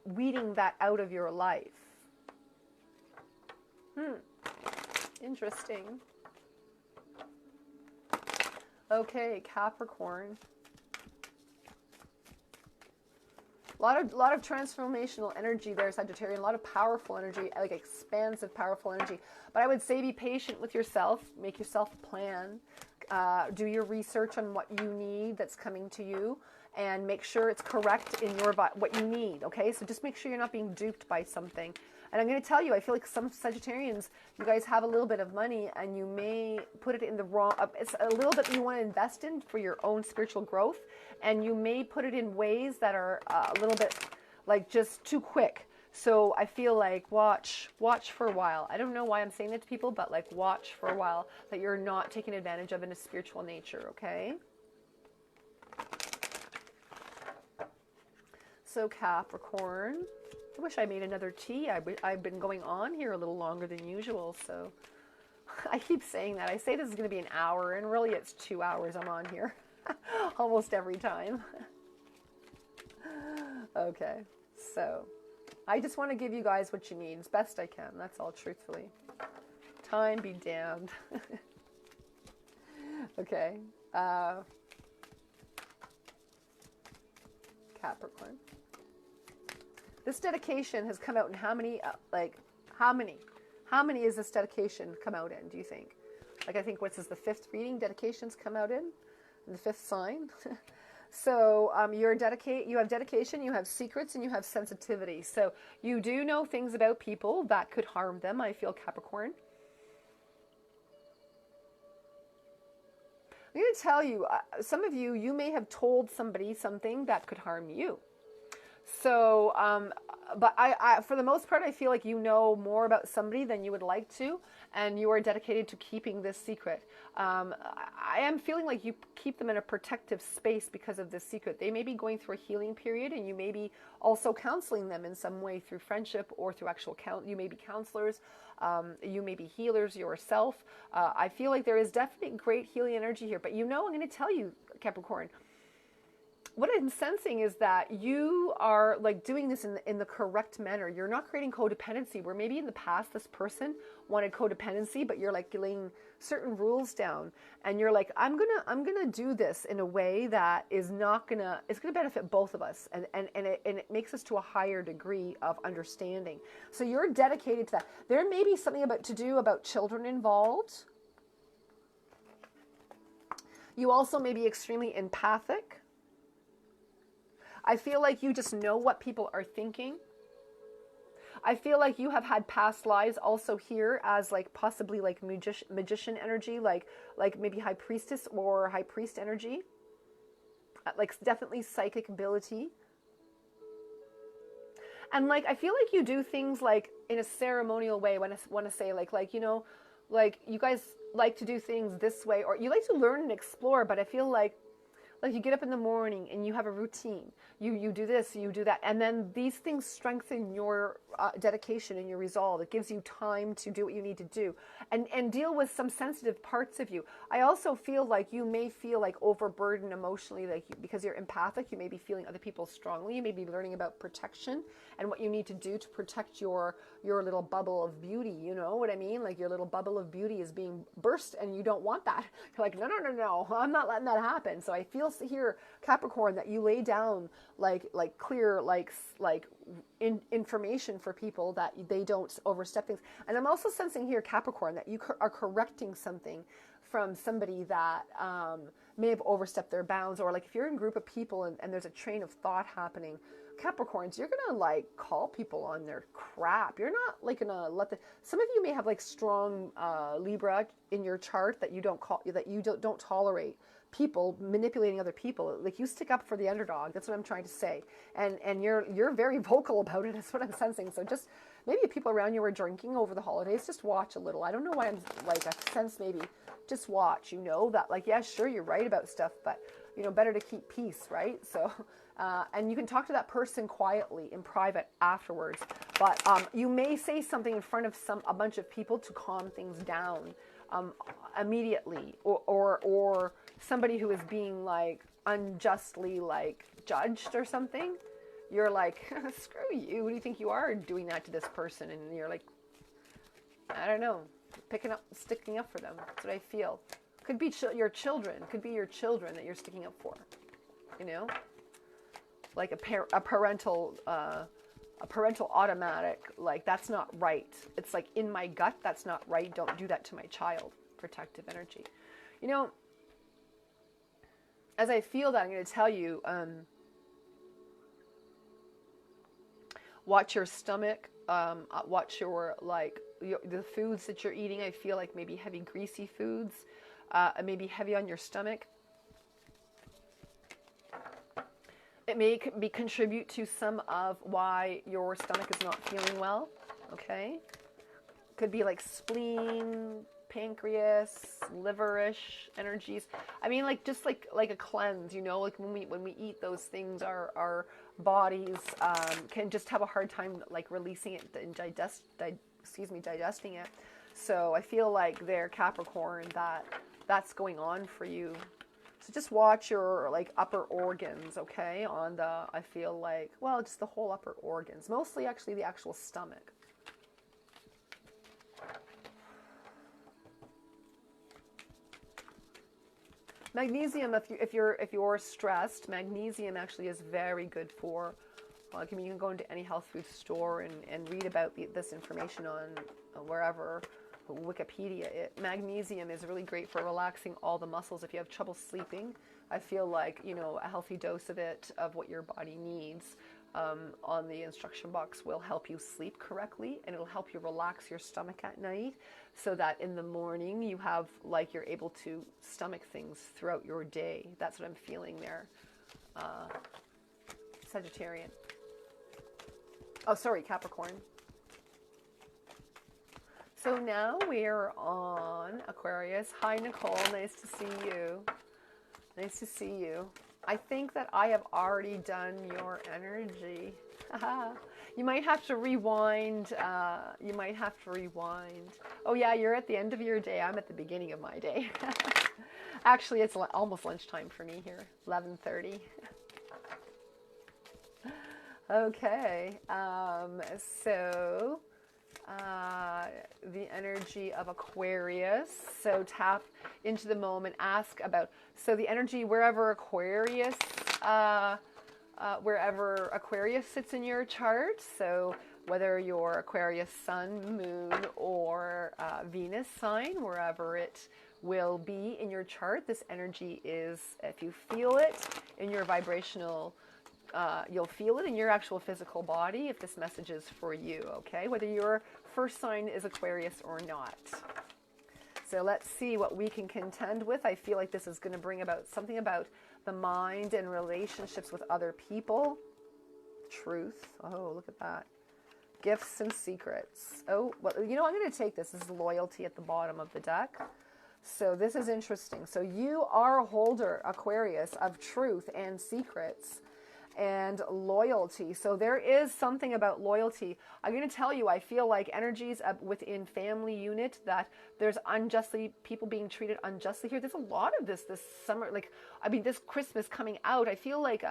weeding that out of your life. Interesting. Okay, Capricorn. A lot of transformational energy there, Sagittarian. A lot of powerful energy, like expansive, powerful energy. But I would say be patient with yourself. Make yourself a plan. Do your research on what you need that's coming to you, and make sure it's correct in what you need. Okay, so just make sure you're not being duped by something. And I'm going to tell you, I feel like some Sagittarians, you guys have a little bit of money and you may put it in the wrong, it's a little bit you want to invest in for your own spiritual growth. And you may put it in ways that are a little bit like just too quick. So I feel like watch for a while. I don't know why I'm saying that to people, but like watch for a while that you're not taking advantage of in a spiritual nature, okay? So Capricorn. I wish I made another tea. I've been going on here a little longer than usual, so I keep saying that. I say this is going to be an hour, and really it's 2 hours I'm on here almost every time. Okay, so I just want to give you guys what you need as best I can. That's all, truthfully. Time be damned. Okay. Capricorn. This dedication has come out in how many, how many is this dedication come out in, do you think? Like, I think, what's this, the fifth reading dedications come out in the fifth sign? So you have dedication, you have secrets, and you have sensitivity. So you do know things about people that could harm them, I feel, Capricorn. I'm going to tell you, some of you, you may have told somebody something that could harm you. So, but I, for the most part, I feel like you know more about somebody than you would like to, and you are dedicated to keeping this secret. I am feeling like you keep them in a protective space because of this secret. They may be going through a healing period, and you may be also counseling them in some way through friendship or through actual you may be counselors, you may be healers yourself. I feel like there is definitely great healing energy here, but you know, I'm going to tell you, Capricorn, what I'm sensing is that you are like doing this in the correct manner. You're not creating codependency, where maybe in the past this person wanted codependency, but you're like laying certain rules down, and you're like, I'm gonna do this in a way that is it's gonna benefit both of us, and it makes us to a higher degree of understanding. So you're dedicated to that. There may be something to do about children involved. You also may be extremely empathic. I feel like you just know what people are thinking. I feel like you have had past lives also here as like possibly like magician energy, like maybe high priestess or high priest energy. Like definitely psychic ability. And like I feel like you do things like in a ceremonial way. When I want to say like you know, like you guys like to do things this way, or you like to learn and explore, but I feel like Like you get up in the morning and you have a routine. You do this, you do that. And then these things strengthen your dedication and your resolve. It gives you time to do what you need to do and deal with some sensitive parts of you. I also feel like you may feel like overburdened emotionally, like because you're empathic, you may be feeling other people strongly. You may be learning about protection and what you need to do to protect your little bubble of beauty. You know what I mean? Like your little bubble of beauty is being burst and you don't want that. You're like, no, I'm not letting that happen. So I feel here, Capricorn, that you lay down like clear information for people that they don't overstep things. And I'm also sensing here, Capricorn, that you are correcting something from somebody that may have overstepped their bounds, or like if you're in a group of people and there's a train of thought happening, Capricorns, you're gonna like call people on their crap. You're not like gonna let some of you may have like strong Libra in your chart that you don't tolerate people manipulating other people. Like you stick up for the underdog. That's what I'm trying to say. And you're very vocal about it. That's what I'm sensing. So just maybe if people around you are drinking over the holidays, just watch a little. I don't know why I'm like, I sense maybe just watch, that like, yeah, sure, you're right about stuff, but better to keep peace, right? So, and you can talk to that person quietly in private afterwards, but you may say something in front of a bunch of people to calm things down immediately, or somebody who is being like unjustly like judged or something. You're like, screw you, who do you think you are doing that to this person? And you're like, I don't know, sticking up for them. That's what I feel. Could be your children. Could be your children that you're sticking up for. Like a parental automatic. Like that's not right. It's like in my gut. That's not right. Don't do that to my child. Protective energy. As I feel that, I'm going to tell you. Watch your stomach. Watch your the foods that you're eating. I feel like maybe heavy, greasy foods. Maybe heavy on your stomach. It may contribute to some of why your stomach is not feeling well. Okay, could be like spleen, pancreas, liverish energies. I mean, like just like a cleanse. Like when we eat those things, our bodies can just have a hard time like releasing it and digesting it. So I feel like there, Capricorn, that's going on for you. So just watch your like upper organs, okay? I feel like, well, just the whole upper organs, mostly actually the actual stomach. Magnesium, if you're stressed, magnesium actually is very good for. You can go into any health food store and read about this information on wherever, Wikipedia. Magnesium is really great for relaxing all the muscles. If you have trouble sleeping, I feel like a healthy dose of it, of what your body needs, on the instruction box will help you sleep correctly, and it'll help you relax your stomach at night, so that in the morning you have you're able to stomach things throughout your day. That's what I'm feeling there, Sagittarian. Oh, sorry, Capricorn. So now we're on Aquarius. Hi, Nicole. Nice to see you. Nice to see you. I think that I have already done your energy. You might have to rewind. Oh, yeah, you're at the end of your day. I'm at the beginning of my day. Actually, it's almost lunchtime for me here, 11:30. Okay, so the energy of Aquarius. So tap into the moment, ask about, so the energy wherever Aquarius sits in your chart. So whether your Aquarius sun, moon, or Venus sign, wherever it will be in your chart, this energy is, if you feel it in your vibrational, you'll feel it in your actual physical body if this message is for you, okay? Whether your first sign is Aquarius or not. So let's see what we can contend with. I feel like this is going to bring about something about the mind and relationships with other people. Truth. Oh, look at that. Gifts and secrets. Oh, well, I'm going to take this. This is loyalty at the bottom of the deck. So this is interesting. So you are a holder, Aquarius, of truth and secrets and loyalty. So there is something about loyalty. I'm going to tell you, I feel like energies within family unit, that there's unjustly, people being treated unjustly here. There's a lot of this summer, like, I mean, this Christmas coming out, I feel like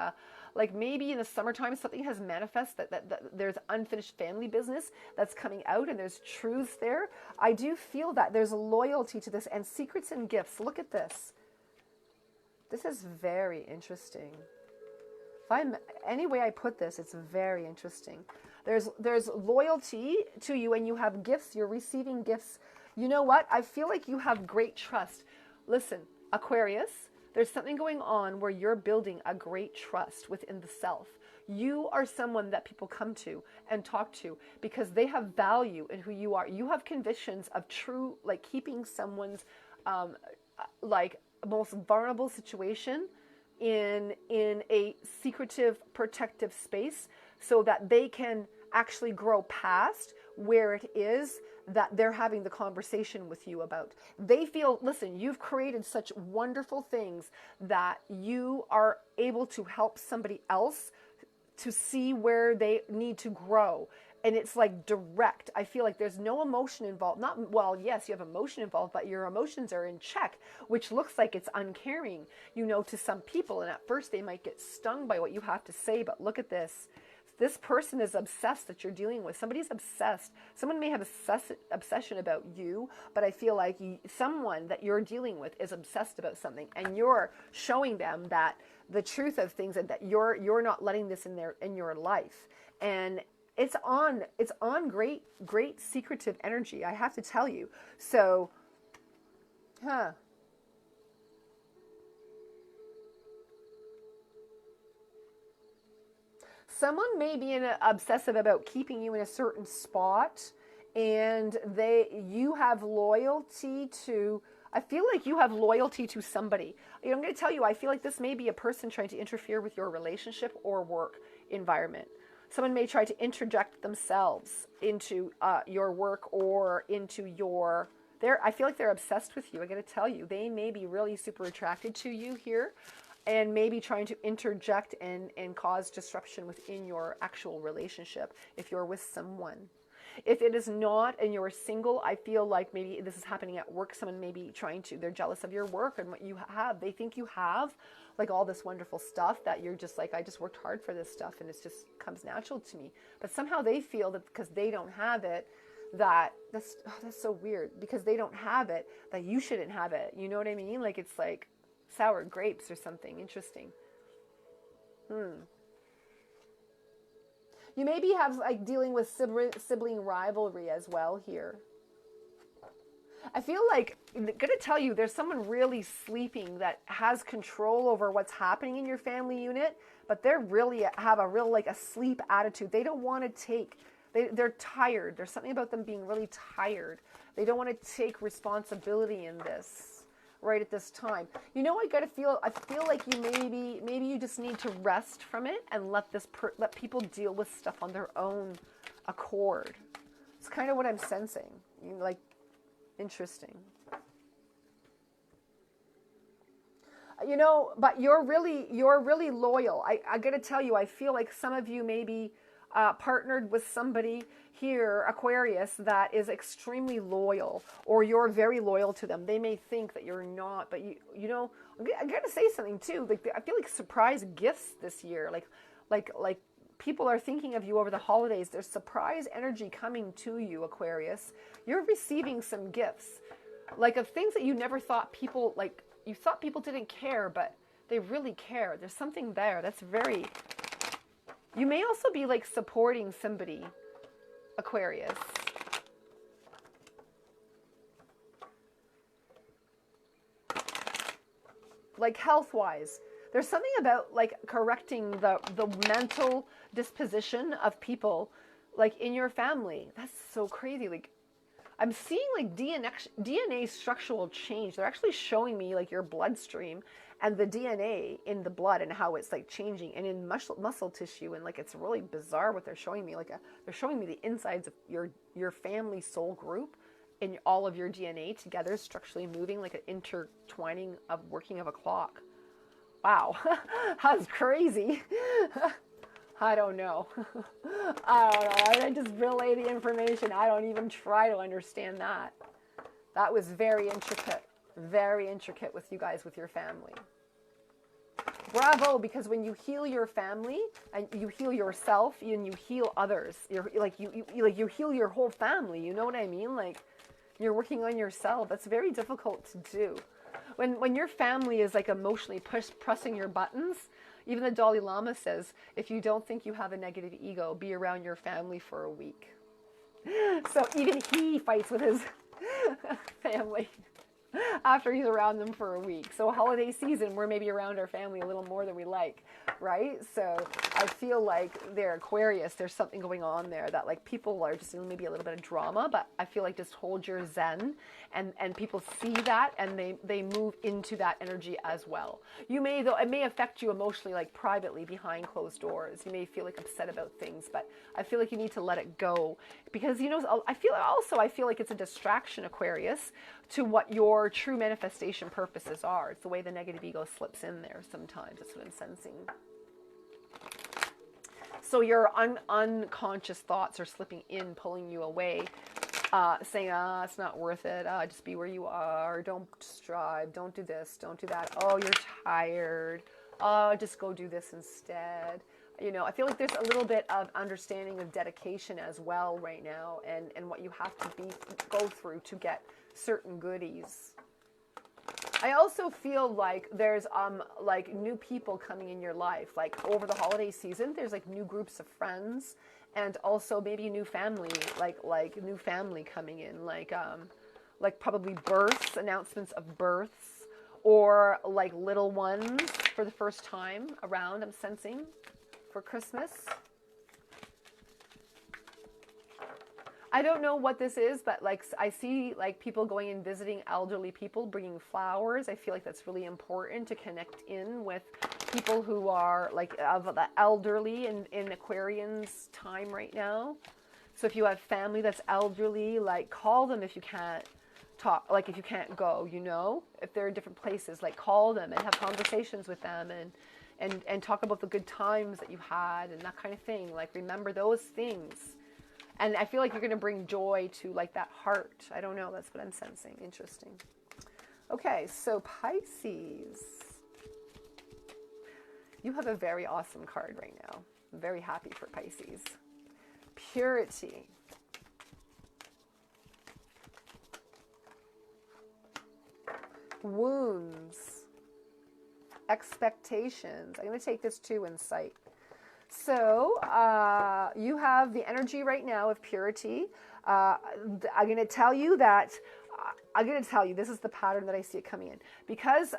maybe in the summertime something has manifested that there's unfinished family business that's coming out, and there's truths there. I do feel that there's loyalty to this, and secrets and gifts. Look at this. This is very interesting. Any way I put this, it's very interesting. There's loyalty to you, and you have gifts. You're receiving gifts. You know what? I feel like you have great trust. Listen, Aquarius, there's something going on where you're building a great trust within the self. You are someone that people come to and talk to because they have value in who you are. You have convictions of true, like keeping someone's like most vulnerable situation in a secretive, protective space so that they can actually grow past where it is that they're having the conversation with you about. They feel, listen, you've created such wonderful things that you are able to help somebody else to see where they need to grow. And it's like direct. I feel like there's no emotion involved. Not, well, yes, you have emotion involved, but your emotions are in check, which looks like it's uncaring, you know, to some people. And at first they might get stung by what you have to say, but look at this. This person is obsessed that you're dealing with. Somebody's obsessed. Someone may have obsession about you, but I feel like someone that you're dealing with is obsessed about something, and you're showing them that the truth of things, and that you're not letting this in your life. And it's on great secretive energy, I have to tell you. So, someone may be obsessive about keeping you in a certain spot, and you have loyalty to, I feel like you have loyalty to somebody. You know, I'm going to tell you, I feel like this may be a person trying to interfere with your relationship or work environment. Someone may try to interject themselves into your work or into your... I feel like they're obsessed with you. I got to tell you, they may be really super attracted to you here, and maybe trying to interject and cause disruption within your actual relationship if you're with someone. If it is not and you're single, I feel like maybe this is happening at work. Someone may be they're jealous of your work and what you have. They think you have like all this wonderful stuff that you're just like, I just worked hard for this stuff and it just comes natural to me. But somehow they feel that because they don't have it, that's so weird, because they don't have it, that you shouldn't have it. You know what I mean? Like it's like sour grapes or something. Interesting. You maybe have like dealing with sibling rivalry as well here. I feel like, I'm going to tell you, there's someone really sleeping that has control over what's happening in your family unit, but they're really have a real like a sleep attitude. They don't want to take, they're tired. There's something about them being really tired. They don't want to take responsibility in this right at this time. You know, I feel like you maybe you just need to rest from it and let people deal with stuff on their own accord. It's kind of what I'm sensing. Like, interesting. You know, but you're really loyal. I got to tell you, I feel like some of you may be partnered with somebody here, Aquarius, that is extremely loyal, or you're very loyal to them. They may think that you're not, but you know, I got to say something too. Like, I feel like surprise gifts this year. Like people are thinking of you over the holidays. There's surprise energy coming to you, Aquarius. You're receiving some gifts, like of things that you never thought people, like you thought people didn't care, but they really care. There's something there that's very... You may also be like supporting somebody, Aquarius. Like health-wise. There's something about like correcting the mental disposition of people like in your family. That's so crazy. Like I'm seeing like DNA structural change. They're actually showing me like your bloodstream and the DNA in the blood and how it's like changing, and in muscle tissue, and like it's really bizarre what they're showing me. Like they're showing me the insides of your family soul group, in all of your DNA together, structurally moving like an intertwining of working of a clock. Wow, that's crazy. I don't know. I don't know. I just relay the information. I don't even try to understand that. That was very intricate with you guys, with your family. Bravo, because when you heal your family and you heal yourself and you heal others, you heal your whole family. You know what I mean? Like, you're working on yourself. That's very difficult to do. When your family is like emotionally pressing your buttons, even the Dalai Lama says, if you don't think you have a negative ego, be around your family for a week. So even he fights with his family after he's around them for a week. So holiday season, we're maybe around our family a little more than we like, right? So I feel like they're Aquarius, there's something going on there that like people are just in maybe a little bit of drama, but I feel like just hold your zen, and people see that and they move into that energy as well. You may, though, it may affect you emotionally, like privately behind closed doors. You may feel like upset about things, but I feel like you need to let it go, because, you know, I feel like it's a distraction, Aquarius, to what your true manifestation purposes are. It's the way the negative ego slips in there sometimes. That's what I'm sensing. So your unconscious thoughts are slipping in, pulling you away, saying, it's not worth it. Just be where you are. Don't strive. Don't do this. Don't do that. Oh, you're tired. Just go do this instead. You know, I feel like there's a little bit of understanding of dedication as well right now, and what you have to go through to get certain goodies. I also feel like there's like new people coming in your life. Like over the holiday season, there's like new groups of friends, and also maybe new family, like new family coming in, like probably births, announcements of births, or like little ones for the first time around, I'm sensing, for Christmas. I don't know what this is, but like I see like people going and visiting elderly people, bringing flowers. I feel like that's really important to connect in with people who are like of the elderly in Aquarian's time right now. So if you have family that's elderly, like call them if you can't talk, like if you can't go, you know, if they're in different places, like call them and have conversations with them and talk about the good times that you had and that kind of thing. Like remember those things. And I feel like you're going to bring joy to like that heart. I don't know. That's what I'm sensing. Interesting. Okay. So Pisces, you have a very awesome card right now. I'm very happy for Pisces. Purity. Wounds. Expectations. I'm going to take this to insight. So you have the energy right now of purity. I'm going to tell you that, this is the pattern that I see it coming in. Because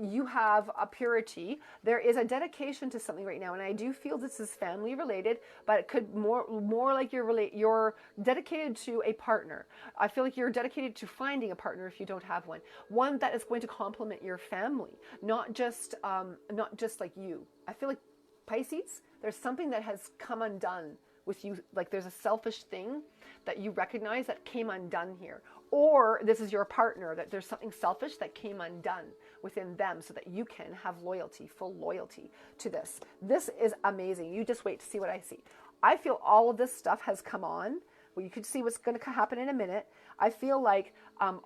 you have a purity, there is a dedication to something right now. And I do feel this is family related, but it could more like you're dedicated to a partner. I feel like you're dedicated to finding a partner if you don't have one. One that is going to complement your family, not just like you. I feel like Pisces, there's something that has come undone with you. Like there's a selfish thing that you recognize that came undone here. Or this is your partner, that there's something selfish that came undone within them so that you can have loyalty, full loyalty to this. This is amazing. You just wait to see what I see. I feel all of this stuff has come on. Well, you could see what's going to happen in a minute. I feel like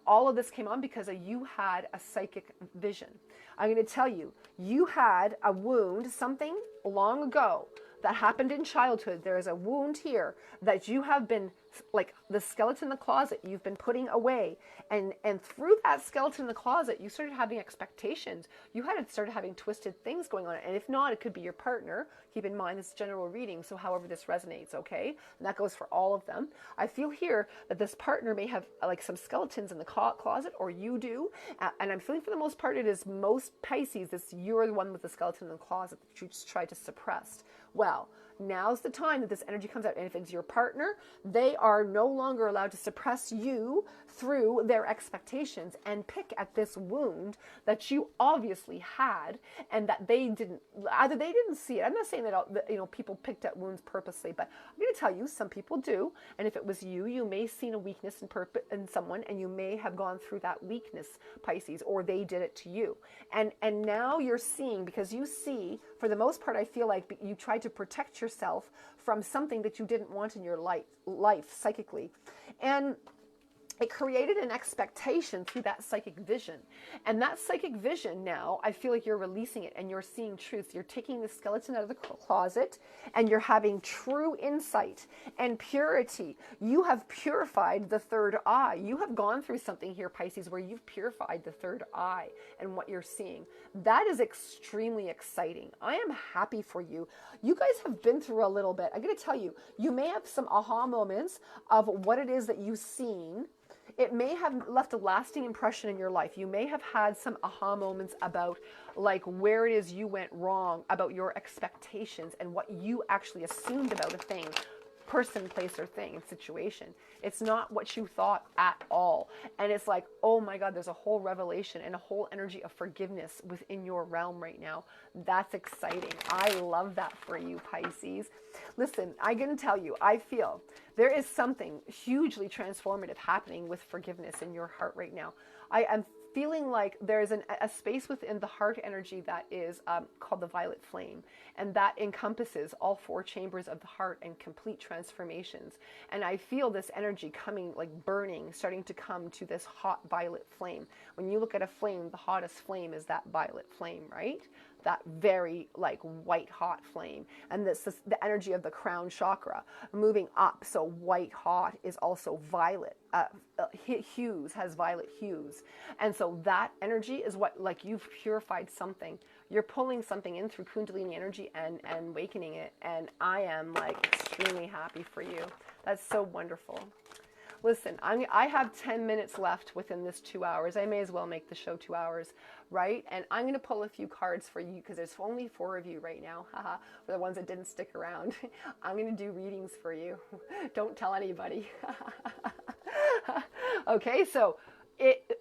all of this came on because you had a psychic vision. I'm going to tell you, you had a wound, something long ago that happened in childhood. There is a wound here that you have been, like the skeleton in the closet, you've been putting away. And through that skeleton in the closet, you started having expectations. You had started having twisted things going on. And if not, it could be your partner. Keep in mind, this is general reading, so however this resonates, okay? And that goes for all of them. I feel here that this partner may have like some skeletons in the closet, or you do. And I'm feeling for the most part, it is most Pisces, you're the one with the skeleton in the closet that you just tried to suppress. Well, Now's the time that this energy comes out. And if it's your partner, they are no longer allowed to suppress you through their expectations and pick at this wound that you obviously had, and that they didn't, either they didn't see it. I'm not saying that people picked at wounds purposely, but I'm going to tell you, some people do. And if it was you, you may have seen a weakness in someone, and you may have gone through that weakness, Pisces, or they did it to you. And now you're seeing, because you see, for the most part, I feel like you tried to protect yourself from something that you didn't want in your life psychically. And it created an expectation through that psychic vision. And that psychic vision now, I feel like you're releasing it and you're seeing truth. You're taking the skeleton out of the closet and you're having true insight and purity. You have purified the third eye. You have gone through something here, Pisces, where you've purified the third eye and what you're seeing. That is extremely exciting. I am happy for you. You guys have been through a little bit. I'm going to tell you, you may have some aha moments of what it is that you've seen. It may have left a lasting impression in your life. You may have had some aha moments about like where it is you went wrong, about your expectations and what you actually assumed about a thing, person, place, or thing, situation. It's not what you thought at all. And it's like, oh my God, there's a whole revelation and a whole energy of forgiveness within your realm right now. That's exciting. I love that for you, Pisces. Listen, I'm going to tell you, I feel there is something hugely transformative happening with forgiveness in your heart right now. I am feeling like there's a space within the heart energy that is called the violet flame. And that encompasses all 4 chambers of the heart and complete transformations. And I feel this energy coming, like burning, starting to come to this hot violet flame. When you look at a flame, the hottest flame is that violet flame, right? That very like white hot flame. And this is the energy of the crown chakra moving up. So white hot is also violet hues, has violet hues. And so that energy is what, like, you've purified something. You're pulling something in through Kundalini energy and awakening it. And I am like extremely happy for you. That's so wonderful. Listen, I have 10 minutes left within this 2 hours. I may as well make the show 2 hours, right? And I'm going to pull a few cards for you because there's only 4 of you right now. Haha, for the ones that didn't stick around. I'm going to do readings for you. Don't tell anybody. Okay, so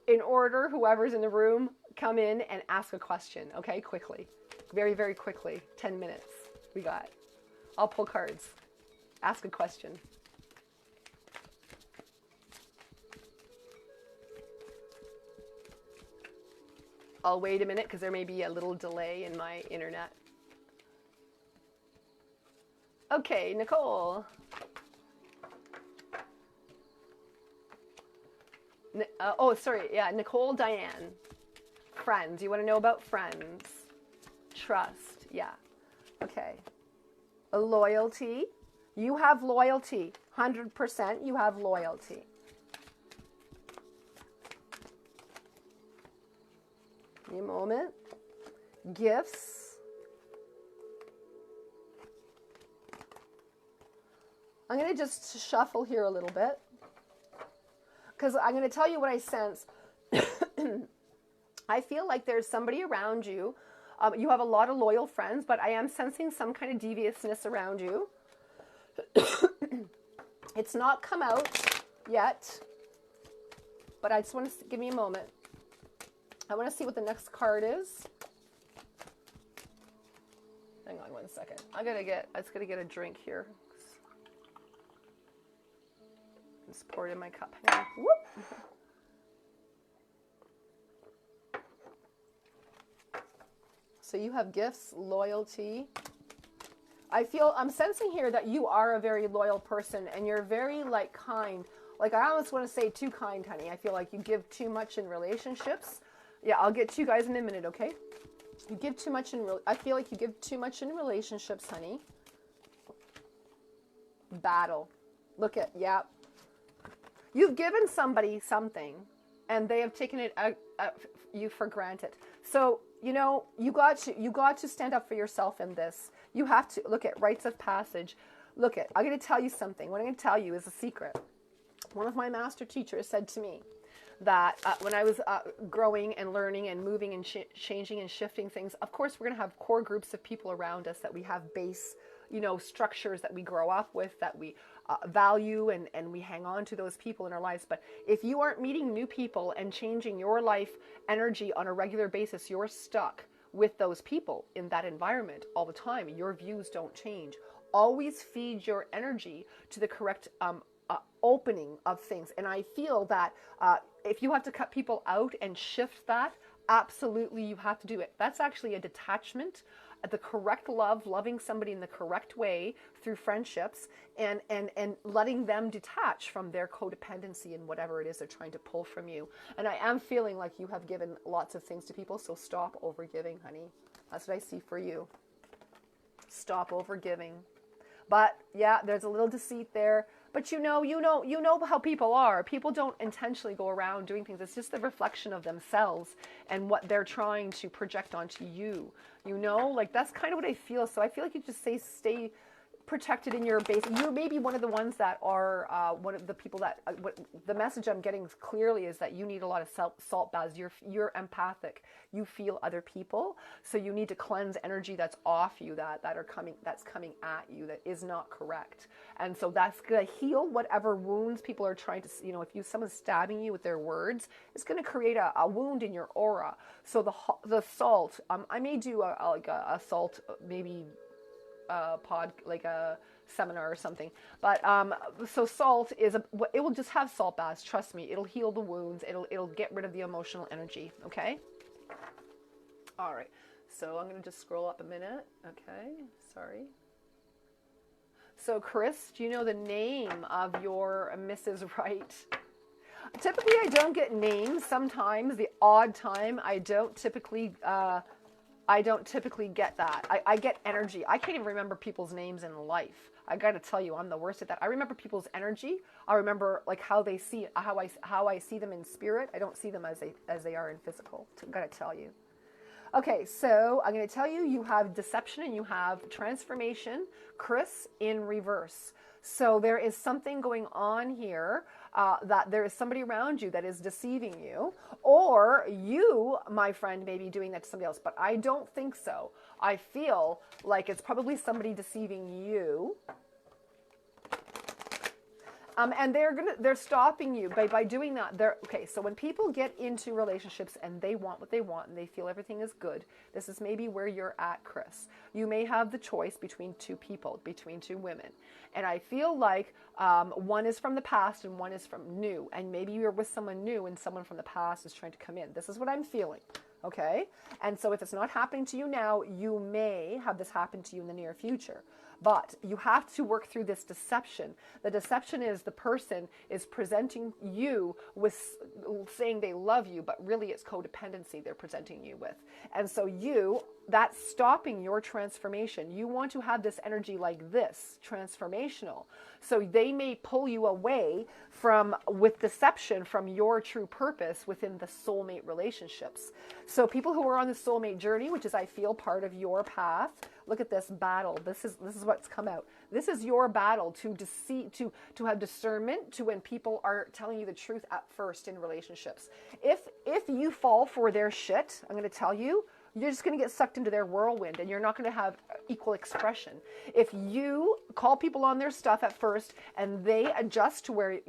in order, whoever's in the room, come in and ask a question, okay? Quickly. Very, very quickly. 10 minutes. We got. I'll pull cards. Ask a question. I'll wait a minute because there may be a little delay in my internet. Okay, Nicole. Oh, sorry. Yeah, Nicole Diane. Friends. You want to know about friends? Trust. Yeah. Okay. Loyalty. You have loyalty. 100% you have loyalty. Give me a moment. Gifts. I'm going to just shuffle here a little bit, because I'm going to tell you what I sense. I feel like there's somebody around you. You have a lot of loyal friends, but I am sensing some kind of deviousness around you. It's not come out yet, but I just want to give me a moment. I want to see what the next card is. Hang on 1 second. I just gotta get a drink here. Just pour it in my cup. Hang on. Whoop. So you have gifts, loyalty. I'm sensing here that you are a very loyal person and you're very like kind. Like I almost want to say too kind, honey. I feel like you give too much in relationships. Yeah, I'll get to you guys in a minute, okay? You give too much I feel like you give too much in relationships, honey. Battle. Look at, yeah. You've given somebody something and they have taken it you for granted. So, you know, you got to stand up for yourself in this. You have to look at rites of passage. Look at, I'm going to tell you something. What I'm going to tell you is a secret. One of my master teachers said to me that when I was growing and learning and moving and changing and shifting things, of course, we're going to have core groups of people around us that we have base, structures that we grow up with, that we value, and we hang on to those people in our lives. But if you aren't meeting new people and changing your life energy on a regular basis, you're stuck with those people in that environment all the time. Your views don't change. Always feed your energy to the correct opening of things. And I feel that if you have to cut people out and shift that, absolutely you have to do it. That's actually a detachment, the correct love, loving somebody in the correct way through friendships, and letting them detach from their codependency and whatever it is they're trying to pull from you. And I am feeling like you have given lots of things to people, so stop over giving, honey. That's what I see for you. Stop over giving. But yeah, there's a little deceit there. But you know how people are. People don't intentionally go around doing things. It's just the reflection of themselves and what they're trying to project onto you. Like that's kind of what I feel. So I feel like you just stay protected in your base. You may be one of the ones that are one of the people that the message I'm getting clearly is that you need a lot of salt baths. You're empathic. You feel other people, so you need to cleanse energy that's off you, that's coming at you, that is not correct. And so that's gonna heal whatever wounds people are trying to. If someone's stabbing you with their words, it's gonna create a wound in your aura. So the salt. I may do a salt maybe. Like a seminar or something, but so salt is it will just have salt baths. Trust me, it'll heal the wounds. It'll get rid of the emotional energy. Okay. All right. So I'm gonna just scroll up a minute. Okay. Sorry. So Chris, do you know the name of your Mrs. Right? Typically, I don't get names. Sometimes the odd time, I don't typically get that. I get energy. I can't even remember people's names in life. I got to tell you, I'm the worst at that. I remember people's energy. I remember like how they see it, how I see them in spirit. I don't see them as they are in physical. I got to tell you. Okay, so I'm going to tell you, you have deception and you have transformation, Chris, in reverse. So there is something going on here, that there is somebody around you that is deceiving you, or you, my friend, may be doing that to somebody else, but I don't think so. I feel like it's probably somebody deceiving you. And they're stopping you by doing that. Okay. So when people get into relationships and they want what they want and they feel everything is good, this is maybe where you're at, Chris. You may have the choice between two people, between two women. And I feel like one is from the past and one is from new. And maybe you're with someone new and someone from the past is trying to come in. This is what I'm feeling. Okay. And so if it's not happening to you now, you may have this happen to you in the near future. But you have to work through this deception. The deception is the person is presenting you with saying they love you, but really it's codependency they're presenting you with. And so that's stopping your transformation. You want to have this energy like this, transformational. So they may pull you away with deception from your true purpose within the soulmate relationships. So people who are on the soulmate journey, which is I feel part of your path, look at this battle. This is what's come out. This is your battle to have discernment to when people are telling you the truth at first in relationships. If you fall for their shit, I'm going to tell you, you're just going to get sucked into their whirlwind and you're not going to have equal expression. If you call people on their stuff at first and they adjust to where,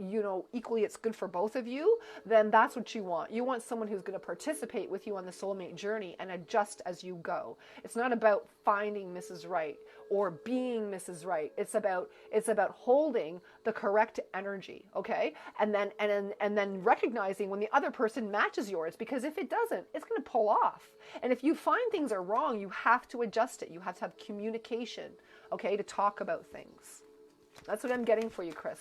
equally it's good for both of you, then that's what you want. You want someone who's going to participate with you on the soulmate journey and adjust as you go. It's not about finding Mrs. Right or being Mrs. Right. It's about holding the correct energy, okay? And then recognizing when the other person matches yours, because if it doesn't, it's going to pull off. And if you find things are wrong, you have to adjust it. You have to have communication, okay, to talk about things. That's what I'm getting for you, Chris.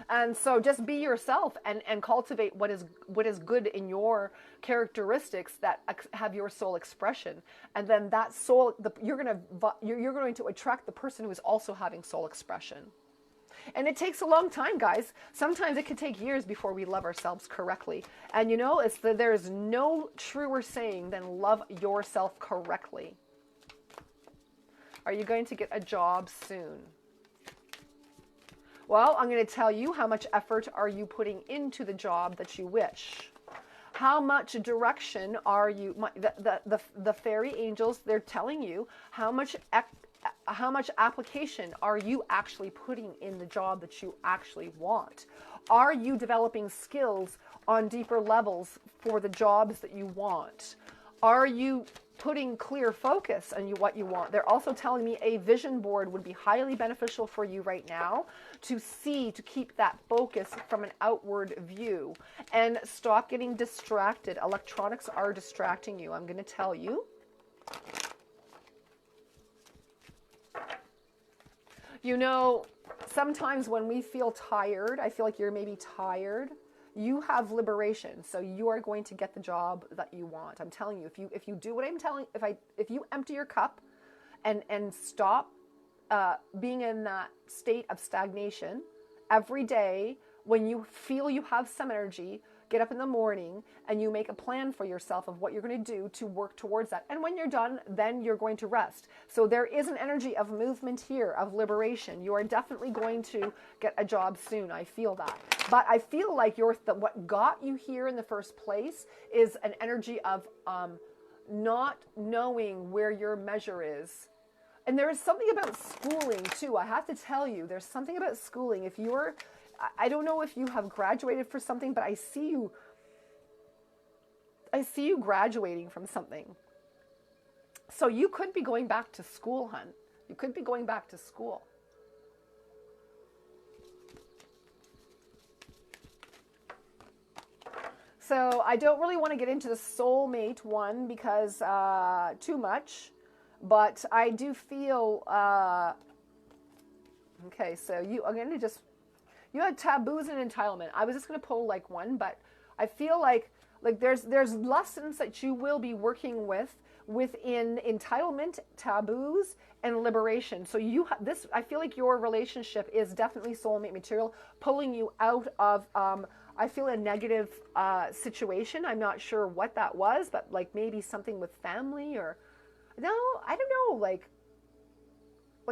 And so just be yourself and cultivate what is good in your characteristics that have your soul expression. And then that soul, you're going to attract the person who is also having soul expression. And it takes a long time, guys. Sometimes it can take years before we love ourselves correctly. And there's no truer saying than love yourself correctly. Are you going to get a job soon? Well, I'm going to tell you, how much effort are you putting into the job that you wish? How much direction are you, the fairy angels, they're telling you how much application are you actually putting in the job that you actually want? Are you developing skills on deeper levels for the jobs that you want? Are you putting clear focus on what you want? They're also telling me a vision board would be highly beneficial for you right now to keep that focus from an outward view and stop getting distracted. Electronics are distracting you, I'm going to tell you. You know, sometimes when we feel tired, I feel like you're maybe tired, you have liberation. So you are going to get the job that you want. I'm telling you, if you do what I'm telling, if you empty your cup and stop being in that state of stagnation every day, when you feel you have some energy, get up in the morning and you make a plan for yourself of what you're going to do to work towards that. And when you're done, then you're going to rest. So there is an energy of movement here, of liberation. You are definitely going to get a job soon. I feel that. But I feel like what got you here in the first place is an energy of not knowing where your measure is. And there is something about schooling too. I have to tell you, there's something about schooling. If you're, I don't know if you have graduated for something, but I see you graduating from something. So you could be going back to school, hun. You could be going back to school. So I don't really want to get into the soulmate one because too much, but I do feel, okay, so you had taboos and entitlement. I was just going to pull like one, but I feel like there's lessons that you will be working within entitlement, taboos, and liberation. So I feel like your relationship is definitely soulmate material, pulling you out of, I feel, a negative situation. I'm not sure what that was, but like maybe something with family or, no, I don't know, like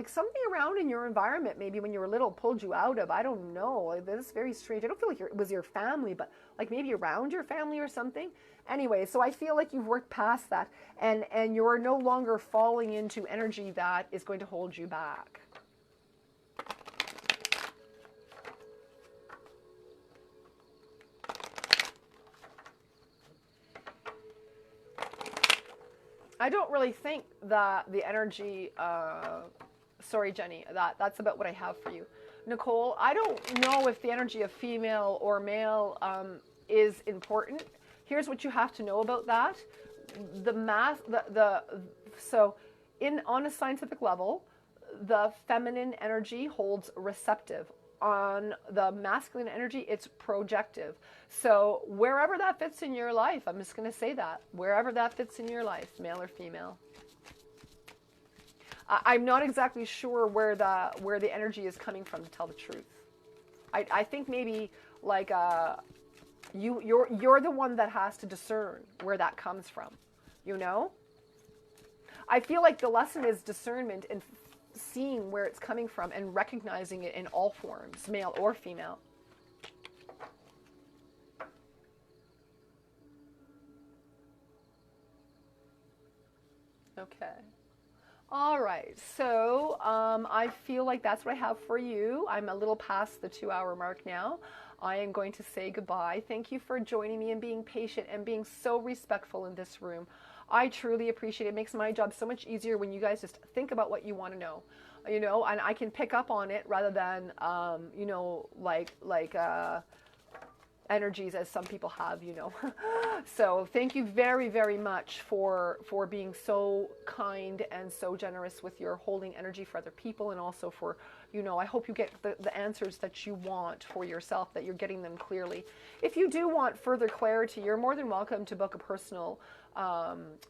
something around in your environment, maybe when you were little, pulled you out of, I don't know. Like, this is very strange. I don't feel like it was your family, but like maybe around your family or something. Anyway, so I feel like you've worked past that and you're no longer falling into energy that is going to hold you back. I don't really think that the energy, sorry, Jenny, that's about what I have for you. Nicole, I don't know if the energy of female or male is important. Here's what you have to know about that. So on a scientific level, the feminine energy holds receptive. On the masculine energy, it's projective. So wherever that fits in your life, I'm just going to say that, wherever that fits in your life, male or female. I'm not exactly sure where the energy is coming from, to tell the truth. I think maybe like you're the one that has to discern where that comes from, you know? I feel like the lesson is discernment and seeing where it's coming from and recognizing it in all forms, male or female. Okay. All right. So I feel like that's what I have for you. I'm a little past the 2-hour mark now. I am going to say goodbye. Thank you for joining me and being patient and being so respectful in this room. I truly appreciate it. It makes my job so much easier when you guys just think about what you want to know, you know, and I can pick up on it rather than, you know, like energies as some people have, you know. So thank you very, very much for being so kind and so generous with your holding energy for other people, and also for, you know, I hope you get the answers that you want for yourself, that you're getting them clearly. If you do want further clarity, you're more than welcome to book a personal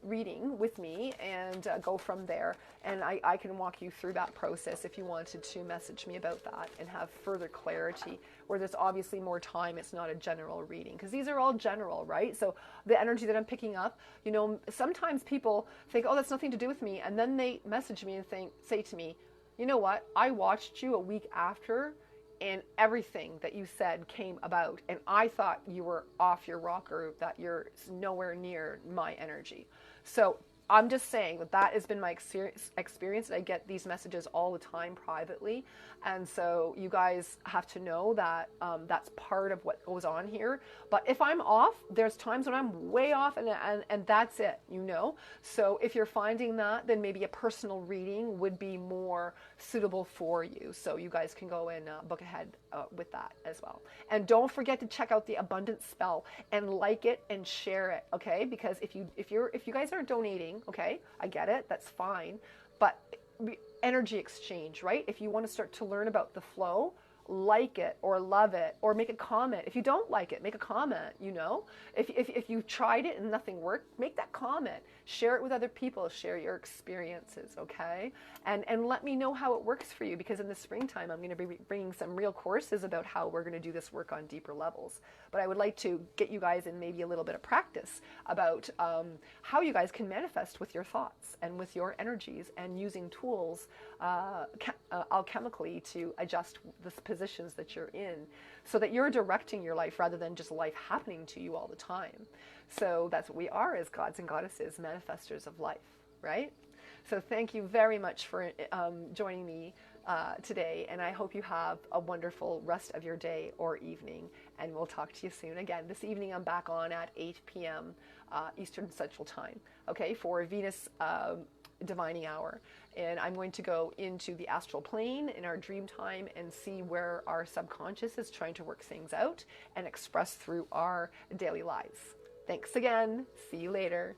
reading with me and go from there, and I can walk you through that process if you wanted to message me about that and have further clarity, where there's obviously more time. It's not a general reading, because these are all general, right? So the energy that I'm picking up, you know, sometimes people think, oh, that's nothing to do with me, and then they message me and say to me, you know what, I watched you a week after and everything that you said came about, and I thought you were off your rocker, that you're nowhere near my energy. So I'm just saying that has been my experience. I get these messages all the time privately. And so you guys have to know that that's part of what goes on here. But if I'm off, there's times when I'm way off, and that's it, you know. So if you're finding that, then maybe a personal reading would be more suitable for you. So you guys can go and book ahead with that as well. And don't forget to check out the abundance spell and like it and share it, okay? Because if you guys are donating, okay, I get it, that's fine, but energy exchange, right? If you want to start to learn about the flow, like it or love it or make a comment. If you don't like it, make a comment, you know. If you tried it and nothing worked, make that comment. Share it with other people. Share your experiences, okay? And let me know how it works for you, because in the springtime, I'm going to be bringing some real courses about how we're going to do this work on deeper levels. But I would like to get you guys in maybe a little bit of practice about how you guys can manifest with your thoughts and with your energies, and using tools alchemically to adjust the positions that you're in, so that you're directing your life rather than just life happening to you all the time. So that's what we are as gods and goddesses, manifestors of life, right? So thank you very much for joining me today, and I hope you have a wonderful rest of your day or evening, and we'll talk to you soon. Again, this evening I'm back on at 8 p.m. Eastern Central Time, okay, for Venus Divining Hour. And I'm going to go into the astral plane in our dream time and see where our subconscious is trying to work things out and express through our daily lives. Thanks again. See you later.